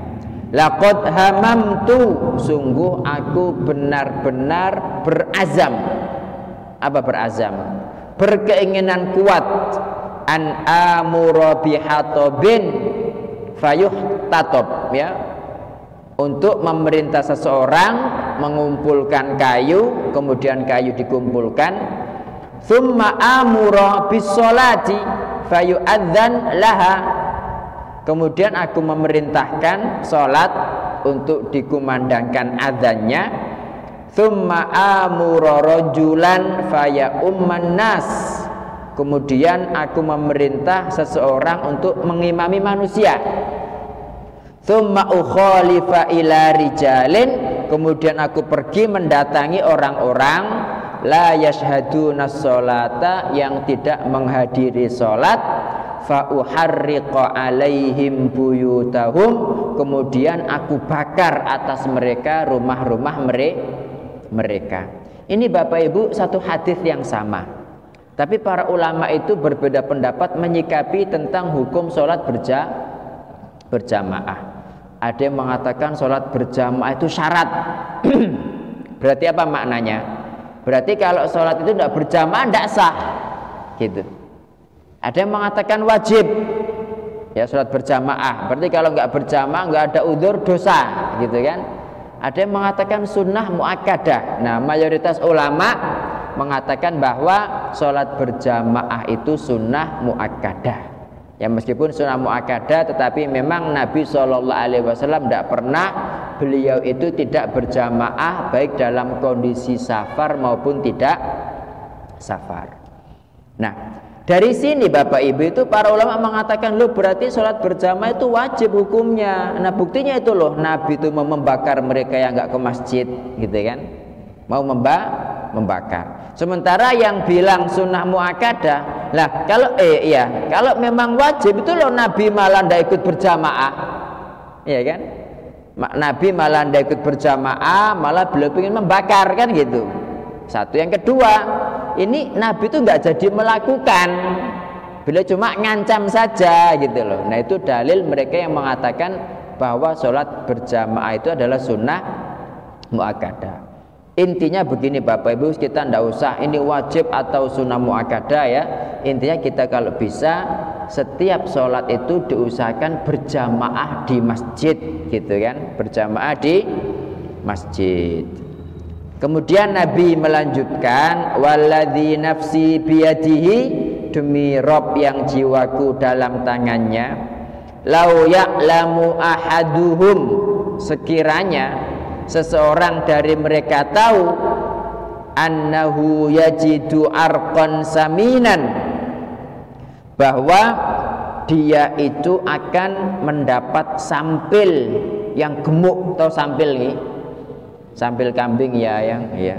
Laqad hamamtu, sungguh aku benar-benar berazam. Apa berazam? Berkeinginan kuat an amura bihatobin fayuh tatob ya, untuk memerintah seseorang mengumpulkan kayu, kemudian kayu dikumpulkan, thumma amura bisolati fayu'adzan laha, kemudian aku memerintahkan sholat untuk dikumandangkan adzannya, thumma amura rajulan faya umman nas, kemudian aku memerintah seseorang untuk mengimami manusia, thumma ukhalifa ila rijalin, kemudian aku pergi mendatangi orang-orang la yashhaduna sholata, yang tidak menghadiri sholat, fa uharriqa alaihim buyutahum, kemudian aku bakar atas mereka rumah-rumah mereka. Ini Bapak Ibu satu hadis yang sama. Tapi para ulama itu berbeda pendapat menyikapi tentang hukum sholat berjamaah. Ada yang mengatakan sholat berjamaah itu syarat. Berarti apa maknanya? Berarti kalau sholat itu tidak berjamaah tidak sah gitu. Ada yang mengatakan wajib ya sholat berjamaah. Berarti kalau nggak berjamaah, nggak ada udzur, dosa gitu kan. Ada yang mengatakan sunnah muakkadah. Nah mayoritas ulama mengatakan bahwa sholat berjamaah itu sunnah muakkadah. Ya meskipun sunnah muakkadah, tetapi memang Nabi SAW tidak pernah, beliau itu tidak berjamaah baik dalam kondisi safar maupun tidak safar. Nah Dari sini Bapak Ibu itu para ulama mengatakan loh berarti sholat berjamaah itu wajib hukumnya. Nah buktinya itu loh Nabi itu mau membakar mereka yang nggak ke masjid gitu kan, mau membakar. Sementara yang bilang sunnah muakkadah, lah kalau kalau memang wajib itu loh Nabi malah ndak ikut berjamaah, ya kan? Nabi malah ndak ikut berjamaah, malah beliau ingin membakar kan gitu. Satu, yang kedua, ini Nabi itu nggak jadi melakukan, beliau cuma ngancam saja gitu loh. Nah itu dalil mereka yang mengatakan bahwa sholat berjamaah itu adalah sunnah muakkadah. Intinya begini Bapak Ibu, kita ndak usah ini wajib atau sunnah muakkadah ya. Intinya kita kalau bisa setiap sholat itu diusahakan berjamaah di masjid gitu kan, berjamaah di masjid. Kemudian Nabi melanjutkan, walladzi nafsi biyadihi, demi Rob yang jiwaku dalam tangannya, lau ya'lamu ahaduhum, sekiranya seseorang dari mereka tahu, annahu yajidu arqan saminan, bahwa dia itu akan mendapat sampil yang gemuk. Tahu sampil nih? Sampil kambing ya, yang ya.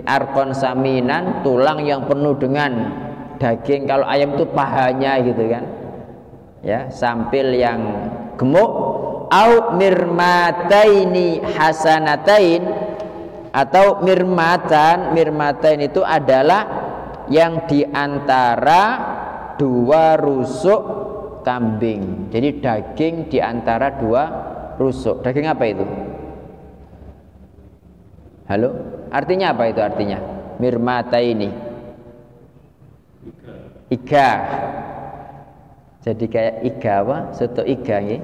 Arkon saminan, tulang yang penuh dengan daging. Kalau ayam itu pahanya gitu kan. Ya, sampil yang gemuk. Au mirmataini hasanatain, atau mirmatain itu adalah yang diantara dua rusuk kambing. Jadi daging diantara dua rusuk. Daging apa itu? Halo? Artinya apa itu artinya? Mirmata ini iga. Jadi kayak iga apa? Soto iga nggih.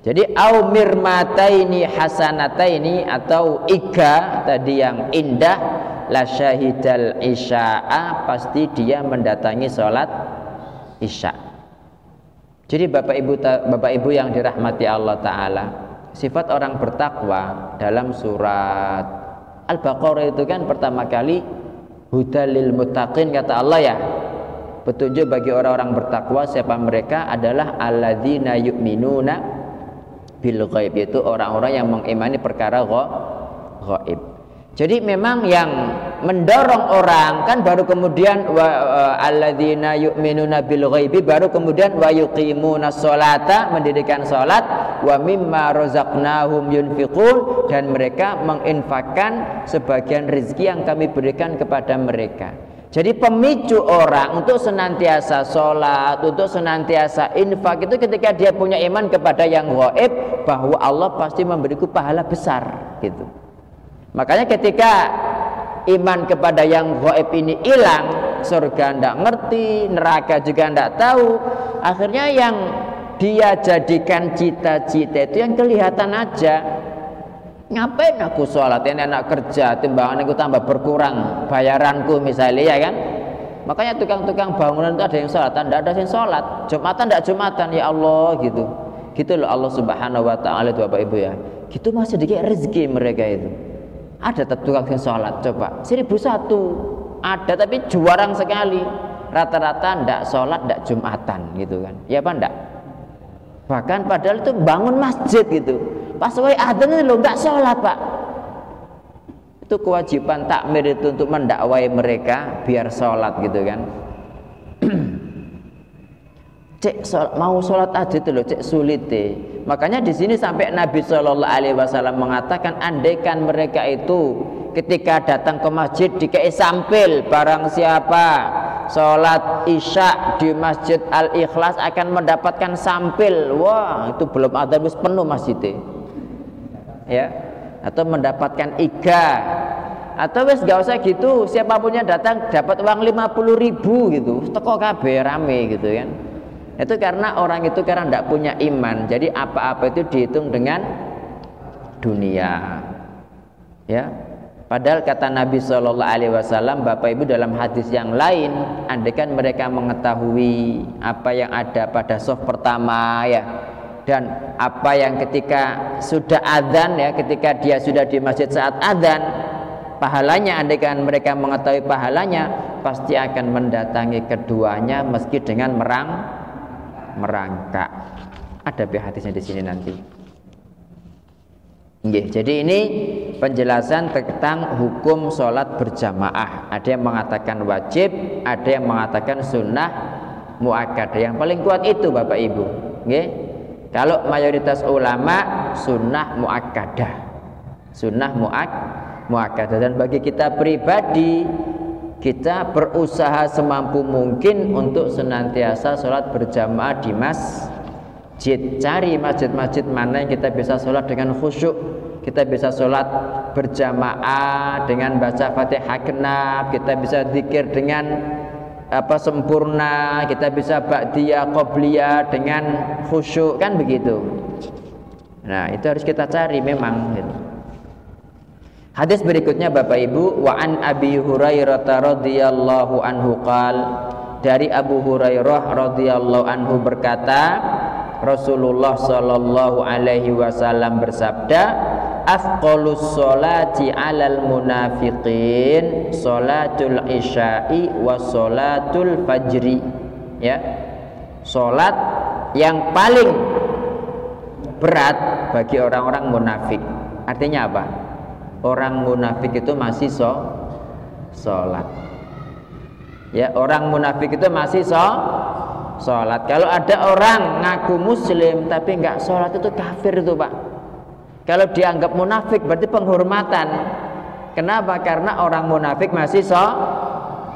Jadi au mirmataini hasanataini, atau iga tadi yang indah, la syahidal isya'a, pasti dia mendatangi sholat isya. Jadi Bapak Ibu yang dirahmati Allah Ta'ala, sifat orang bertakwa dalam surat Al-Baqarah itu kan pertama kali hudalil muttaqin, kata Allah ya, petunjuk bagi orang-orang bertakwa. Siapa mereka? Adalah alladzina yu'minuna bil ghaib, yaitu orang-orang yang mengimani perkara ghaib. Jadi memang yang mendorong orang kan baru kemudian alladzina yu'minuna bil ghaibi, baru kemudian wa yuqimuna sholata, mendirikan salat, wa mimma razaqnahum yunfiqun, dan mereka menginfakkan sebagian rezeki yang kami berikan kepada mereka. Jadi pemicu orang untuk senantiasa sholat, untuk senantiasa infak itu ketika dia punya iman kepada yang ghaib, bahwa Allah pasti memberiku pahala besar gitu. Makanya ketika iman kepada yang ghaib ini hilang, surga ndak ngerti, neraka juga ndak tahu, akhirnya yang dia jadikan cita-cita itu yang kelihatan aja. Ngapain aku sholat, ini anak kerja, timbangan aku tambah berkurang bayaranku misalnya, ya kan? Makanya tukang-tukang bangunan itu ada yang sholat, tidak ada yang sholat. Jumatan tidak Jumatan, ya Allah gitu. Gitu loh Allah Subhanahu Wa Taala itu Bapak Ibu ya. Gitu masih sedikit rezeki mereka itu. Ada tukang yang sholat, coba 1001 ada, tapi jarang sekali. Rata-rata ndak sholat, ndak Jumatan gitu kan, ya apa ndak? Bahkan padahal itu bangun masjid gitu, pas wae adzan itu lo nggak sholat Pak. Itu kewajiban takmir itu untuk mendakwai mereka biar sholat gitu kan. Mau sholat aja itu loh, cek sulit deh. Makanya di sini sampai Nabi Shallallahu Alaihi Wasallam mengatakan, andaikan mereka itu ketika datang ke masjid dikei sampil, barang siapa sholat isya di masjid Al-Ikhlas akan mendapatkan sampil. Wah, itu belum ada, wis penuh masjidnya, ya. Atau mendapatkan iga, atau wis gak usah gitu, siapapun yang datang dapat uang 50.000 gitu, teko kabeh rame gitu kan. Itu karena orang itu karena tidak punya iman. Jadi apa-apa itu dihitung dengan dunia, ya. Padahal kata Nabi Shallallahu Alaihi Wasallam, Bapak Ibu, dalam hadis yang lain, andaikan mereka mengetahui apa yang ada pada shaf pertama ya, dan apa yang ketika sudah adzan ya, ketika dia sudah di masjid saat adzan, pahalanya, andaikan mereka mengetahui pahalanya, pasti akan mendatangi keduanya meski dengan merangkak. Ada hadisnya di sini nanti. Jadi ini penjelasan tentang hukum sholat berjamaah. Ada yang mengatakan wajib, ada yang mengatakan sunnah muakkadah. Yang paling kuat itu Bapak Ibu. Kalau mayoritas ulama sunnah muakkadah. Sunnah muakkadah. Dan bagi kita pribadi, kita berusaha semampu mungkin untuk senantiasa sholat berjamaah di masjid. Cari masjid-masjid mana yang kita bisa sholat dengan khusyuk, kita bisa sholat berjamaah dengan baca Fatihah genap, kita bisa zikir dengan sempurna, kita bisa ba'diyah qobliyah dengan khusyuk, kan begitu. Nah, itu harus kita cari memang gitu. Hadis berikutnya Bapak Ibu, wa an Abi Hurairah radhiyallahu anhu qal, dari Abu Hurairah radhiyallahu anhu berkata, Rasulullah sallallahu alaihi wasallam bersabda, afqalus sholati 'alal munafiqin sholatul isya'i wa sholatul fajri. Ya. Salat yang paling berat bagi orang-orang munafik. Artinya apa? Orang munafik itu masih salat. Ya, orang munafik itu masih sholat. Kalau ada orang ngaku muslim tapi nggak sholat, itu kafir itu Pak. Kalau dianggap munafik berarti penghormatan. Kenapa? Karena orang munafik masih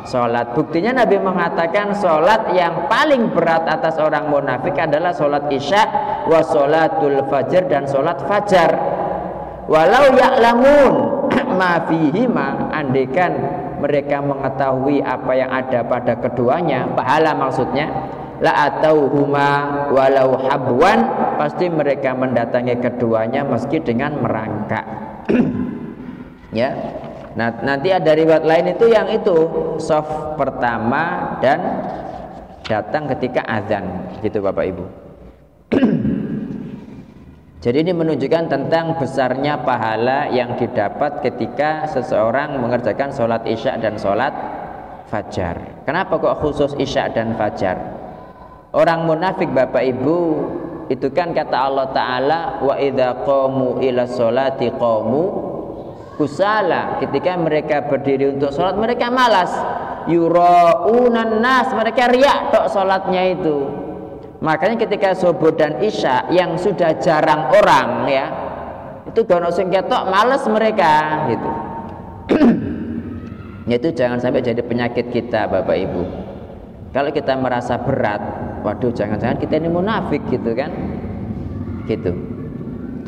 sholat. Buktinya Nabi mengatakan sholat yang paling berat atas orang munafik adalah sholat isya wa sholatul fajr, dan sholat fajar. Walau ya'lamun ma fihima, andaikan mereka mengetahui apa yang ada pada keduanya, pahala maksudnya, la atauhuma walau habwan, pasti mereka mendatangi keduanya meski dengan merangkak. Ya. Nah, nanti ada riwayat lain itu yang itu shaf pertama dan datang ketika azan, gitu Bapak Ibu. Jadi ini menunjukkan tentang besarnya pahala yang didapat ketika seseorang mengerjakan sholat isya dan sholat fajar. Kenapa kok khusus isya dan fajar? Orang munafik Bapak Ibu itu kan kata Allah Ta'ala, wa idza qamu ila sholati qamu kusala. Ketika mereka berdiri untuk sholat mereka malas. Yura'unan nas, mereka riak tok sholatnya itu. Makanya ketika subuh dan isya yang sudah jarang orang, ya, itu gono sing ketok males mereka gitu. Itu jangan sampai jadi penyakit kita Bapak Ibu. Kalau kita merasa berat, waduh jangan-jangan kita ini munafik gitu kan. Gitu.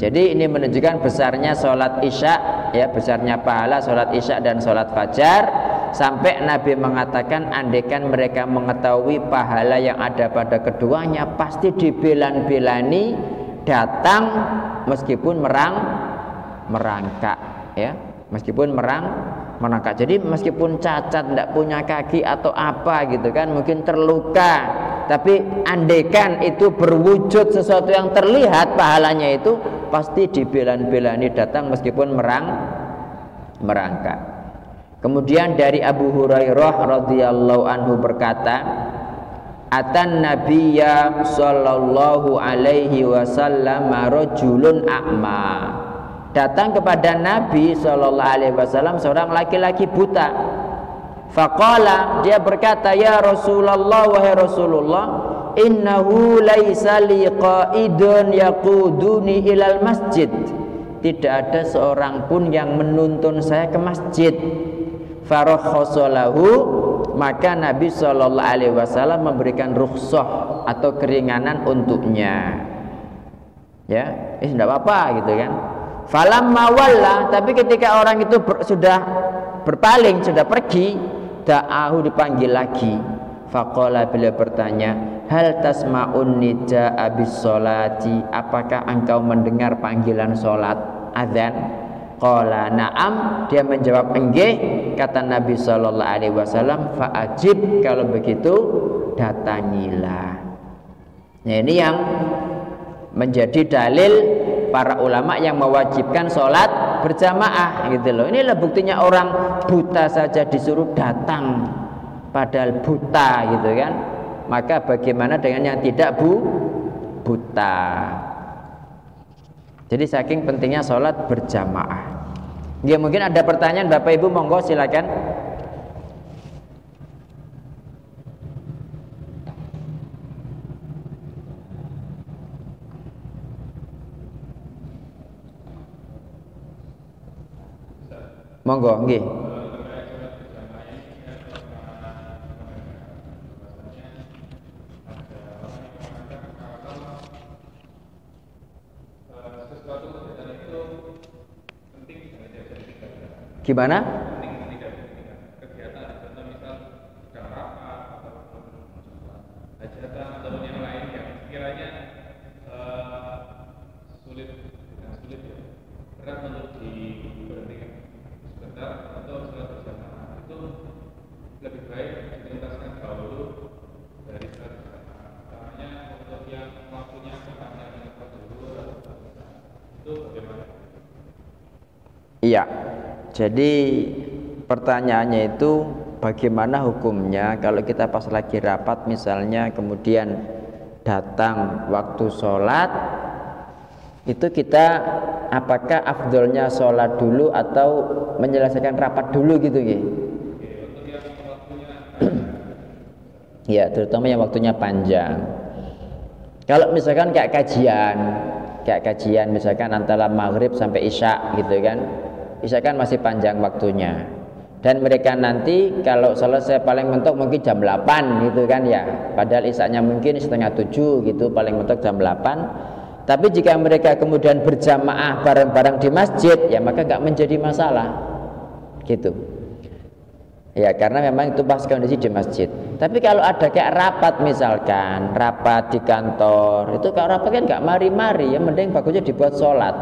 Jadi ini menunjukkan besarnya sholat isya, ya, besarnya pahala sholat isya dan sholat fajar. Sampai Nabi mengatakan andaikan mereka mengetahui pahala yang ada pada keduanya, pasti dibelan-belani datang meskipun merangkak, ya, meskipun merangkak. Jadi meskipun cacat, tidak punya kaki atau apa gitu kan, mungkin terluka, tapi andaikan itu berwujud sesuatu yang terlihat pahalanya itu, pasti dibelan-belani datang meskipun merangkak. Kemudian dari Abu Hurairah radhiyallahu anhu berkata, atan nabiyya sallallahu alaihi wasallam rajulun a'ma. Datang kepada Nabi sallallahu alaihi wasallam seorang laki-laki buta. Faqala, dia berkata, ya Rasulullah, wahai Rasulullah, innahu laisa li qaidun yaquduni ilal masjid. Tidak ada seorang pun yang menuntun saya ke masjid. Farakhasalahu, maka Nabi sallallahu alaihi wasallam memberikan rukhsah atau keringanan untuknya. Ya, tidak apa-apa gitu kan. Falamma walla, tapi ketika orang itu sudah berpaling, sudah pergi, da'ahu, dipanggil lagi. Faqala, beliau bertanya, hal tasma'un nida'a bis sholati, apakah engkau mendengar panggilan sholat azan? Qala na'am, dia menjawab enggih. Kata Nabi sallallahu alaihi wasallam, fa'ajib, kalau begitu datangilah. Nah, ini yang menjadi dalil para ulama yang mewajibkan sholat berjamaah gitu loh. Inilah buktinya orang buta saja disuruh datang padahal buta gitu kan. Maka bagaimana dengan yang tidak buta? Jadi saking pentingnya sholat berjamaah. Ya, mungkin ada pertanyaan Bapak Ibu, monggo silakan. Monggo, nggih. Gimana? Kegiatan, contoh misal sedang rapat ataupun hajatan ataupun yang lain yang sekiranya sulit, bukan sulit ya, berat untuk diberhentikan sebentar atau sholat berjamaah, itu lebih baik dituntaskan dahulu dari sholat berjamaah. Caranya untuk yang waktunya kepanjang dulu itu bagaimana? Iya. Jadi pertanyaannya itu bagaimana hukumnya kalau kita pas lagi rapat misalnya kemudian datang waktu sholat, itu kita apakah afdolnya sholat dulu atau menyelesaikan rapat dulu gitu gitu? Ya, terutama yang waktunya panjang. Kalau misalkan kayak kajian misalkan antara maghrib sampai isya gitu kan, isya kan masih panjang waktunya, dan mereka nanti kalau selesai paling mentok mungkin jam 8 gitu kan ya, padahal isyanya mungkin setengah 7 gitu, paling mentok jam 8. Tapi jika mereka kemudian berjamaah bareng-bareng di masjid, ya maka gak menjadi masalah gitu ya, karena memang itu pas kondisi di masjid. Tapi kalau ada kayak rapat misalkan, rapat di kantor, itu kalau rapat kan gak mari-mari, ya mending bagusnya dibuat sholat.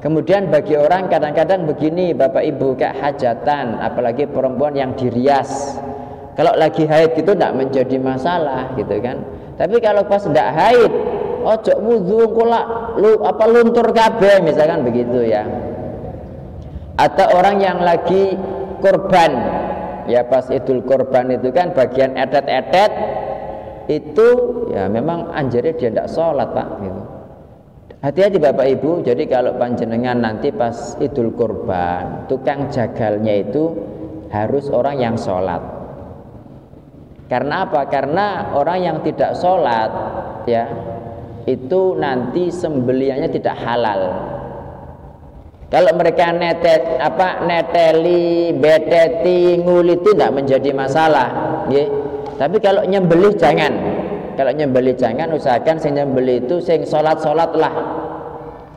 Kemudian bagi orang kadang-kadang begini Bapak Ibu, kayak hajatan, apalagi perempuan yang dirias, kalau lagi haid gitu tidak menjadi masalah gitu kan. Tapi kalau pas tidak haid, ojo wudu luntur kabeh misalkan begitu ya. Atau orang yang lagi kurban, ya pas Idul Kurban itu kan bagian etet-etet itu ya memang anjirnya dia tidak sholat Pak gitu. Hati-hati Bapak Ibu, jadi kalau panjenengan nanti pas Idul Kurban, tukang jagalnya itu harus orang yang sholat. Karena apa? Karena orang yang tidak sholat ya, itu nanti sembeliannya tidak halal. Kalau mereka neteli, beteti, nguliti tidak menjadi masalah ya. Tapi kalau nyembelih jangan. Kalau nyembeli jangan, usahakan sing nyembeli itu sing sholat lah,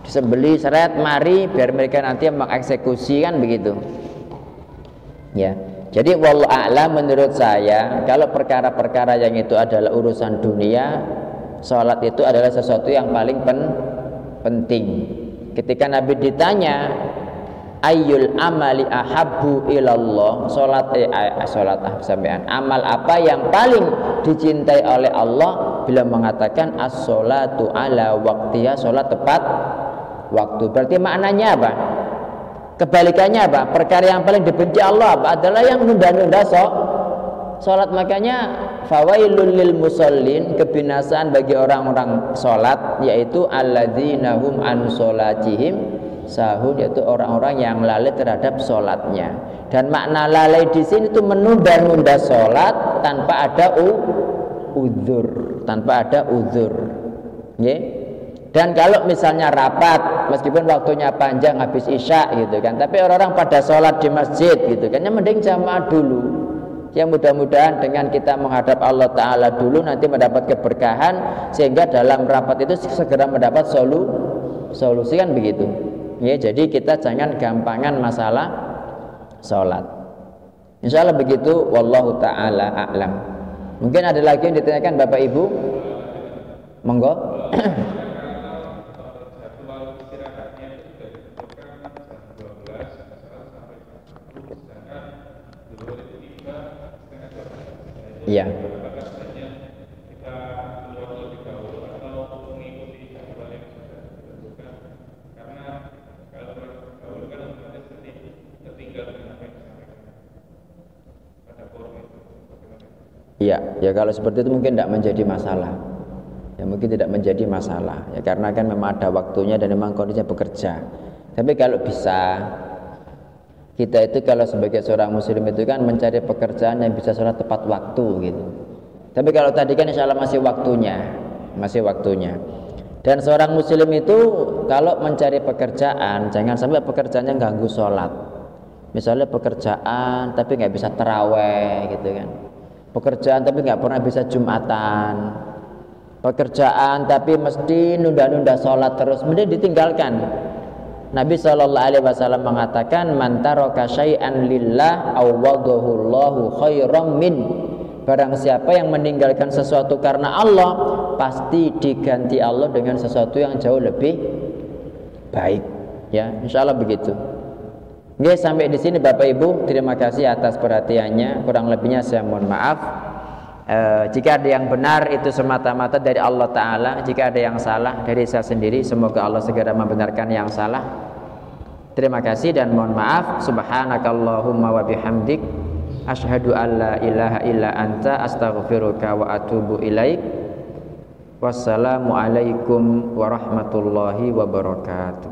disembeli seret mari biar mereka nanti mengeksekusi kan begitu ya. Jadi wallahu a'lam, menurut saya kalau perkara-perkara yang itu adalah urusan dunia, sholat itu adalah sesuatu yang paling penting. Ketika Nabi ditanya ayyul amali ahabbu ilallah, amal apa yang paling dicintai oleh Allah, bila mengatakan as-sholatu ala waqtiha, sholat tepat waktu. Berarti maknanya apa? Kebalikannya apa? Perkara yang paling dibenci Allah apa? Adalah yang nunda-nunda sholat. Makanya fawailul lil musallin, kebinasaan bagi orang-orang sholat, yaitu alladzina hum an sholatihim sahun, yaitu orang-orang yang lalai terhadap sholatnya. Dan makna lalai di sini itu menunda-nunda sholat tanpa ada uzur, ya. Dan kalau misalnya rapat, meskipun waktunya panjang habis isya gitu kan, tapi orang-orang pada sholat di masjid gitu kan, yang mending jamaah dulu. Yang mudah-mudahan dengan kita menghadap Allah Ta'ala dulu nanti mendapat keberkahan, sehingga dalam rapat itu segera mendapat solusi kan begitu. Ya, jadi kita jangan gampangan masalah sholat. Insya Allah begitu. Wallahu ta'ala a'lam. Mungkin ada lagi yang ditanyakan Bapak Ibu? Monggo. Iya. Ya kalau seperti itu mungkin tidak menjadi masalah. Ya mungkin tidak menjadi masalah. Ya karena kan memang ada waktunya dan memang kondisinya bekerja. Tapi kalau bisa, kita itu kalau sebagai seorang muslim itu kan mencari pekerjaan yang bisa sholat tepat waktu gitu. Tapi kalau tadi kan insya Allah masih waktunya. Dan seorang muslim itu kalau mencari pekerjaan, jangan sampai pekerjaannya ganggu sholat. Misalnya pekerjaan tapi nggak bisa taraweh gitu kan. Pekerjaan tapi nggak pernah bisa jumatan. Pekerjaan tapi mesti nunda-nunda sholat terus, mending ditinggalkan. Nabi SAW mengatakan, man taraka syai'an lillah awwadahu Allahu khairam min. Barang siapa yang meninggalkan sesuatu karena Allah, pasti diganti Allah dengan sesuatu yang jauh lebih baik. Ya, insyaallah begitu. Oke, sampai di sini Bapak Ibu, terima kasih atas perhatiannya. Kurang lebihnya saya mohon maaf. Jika ada yang benar itu semata-mata dari Allah Ta'ala. Jika ada yang salah dari saya sendiri, semoga Allah segera membenarkan yang salah. Terima kasih dan mohon maaf. Subhanakallahumma wa bihamdik, asyhadu an la ilaha illa anta, astaghfiruka wa atubu ilaik. Wassalamualaikum warahmatullahi wabarakatuh.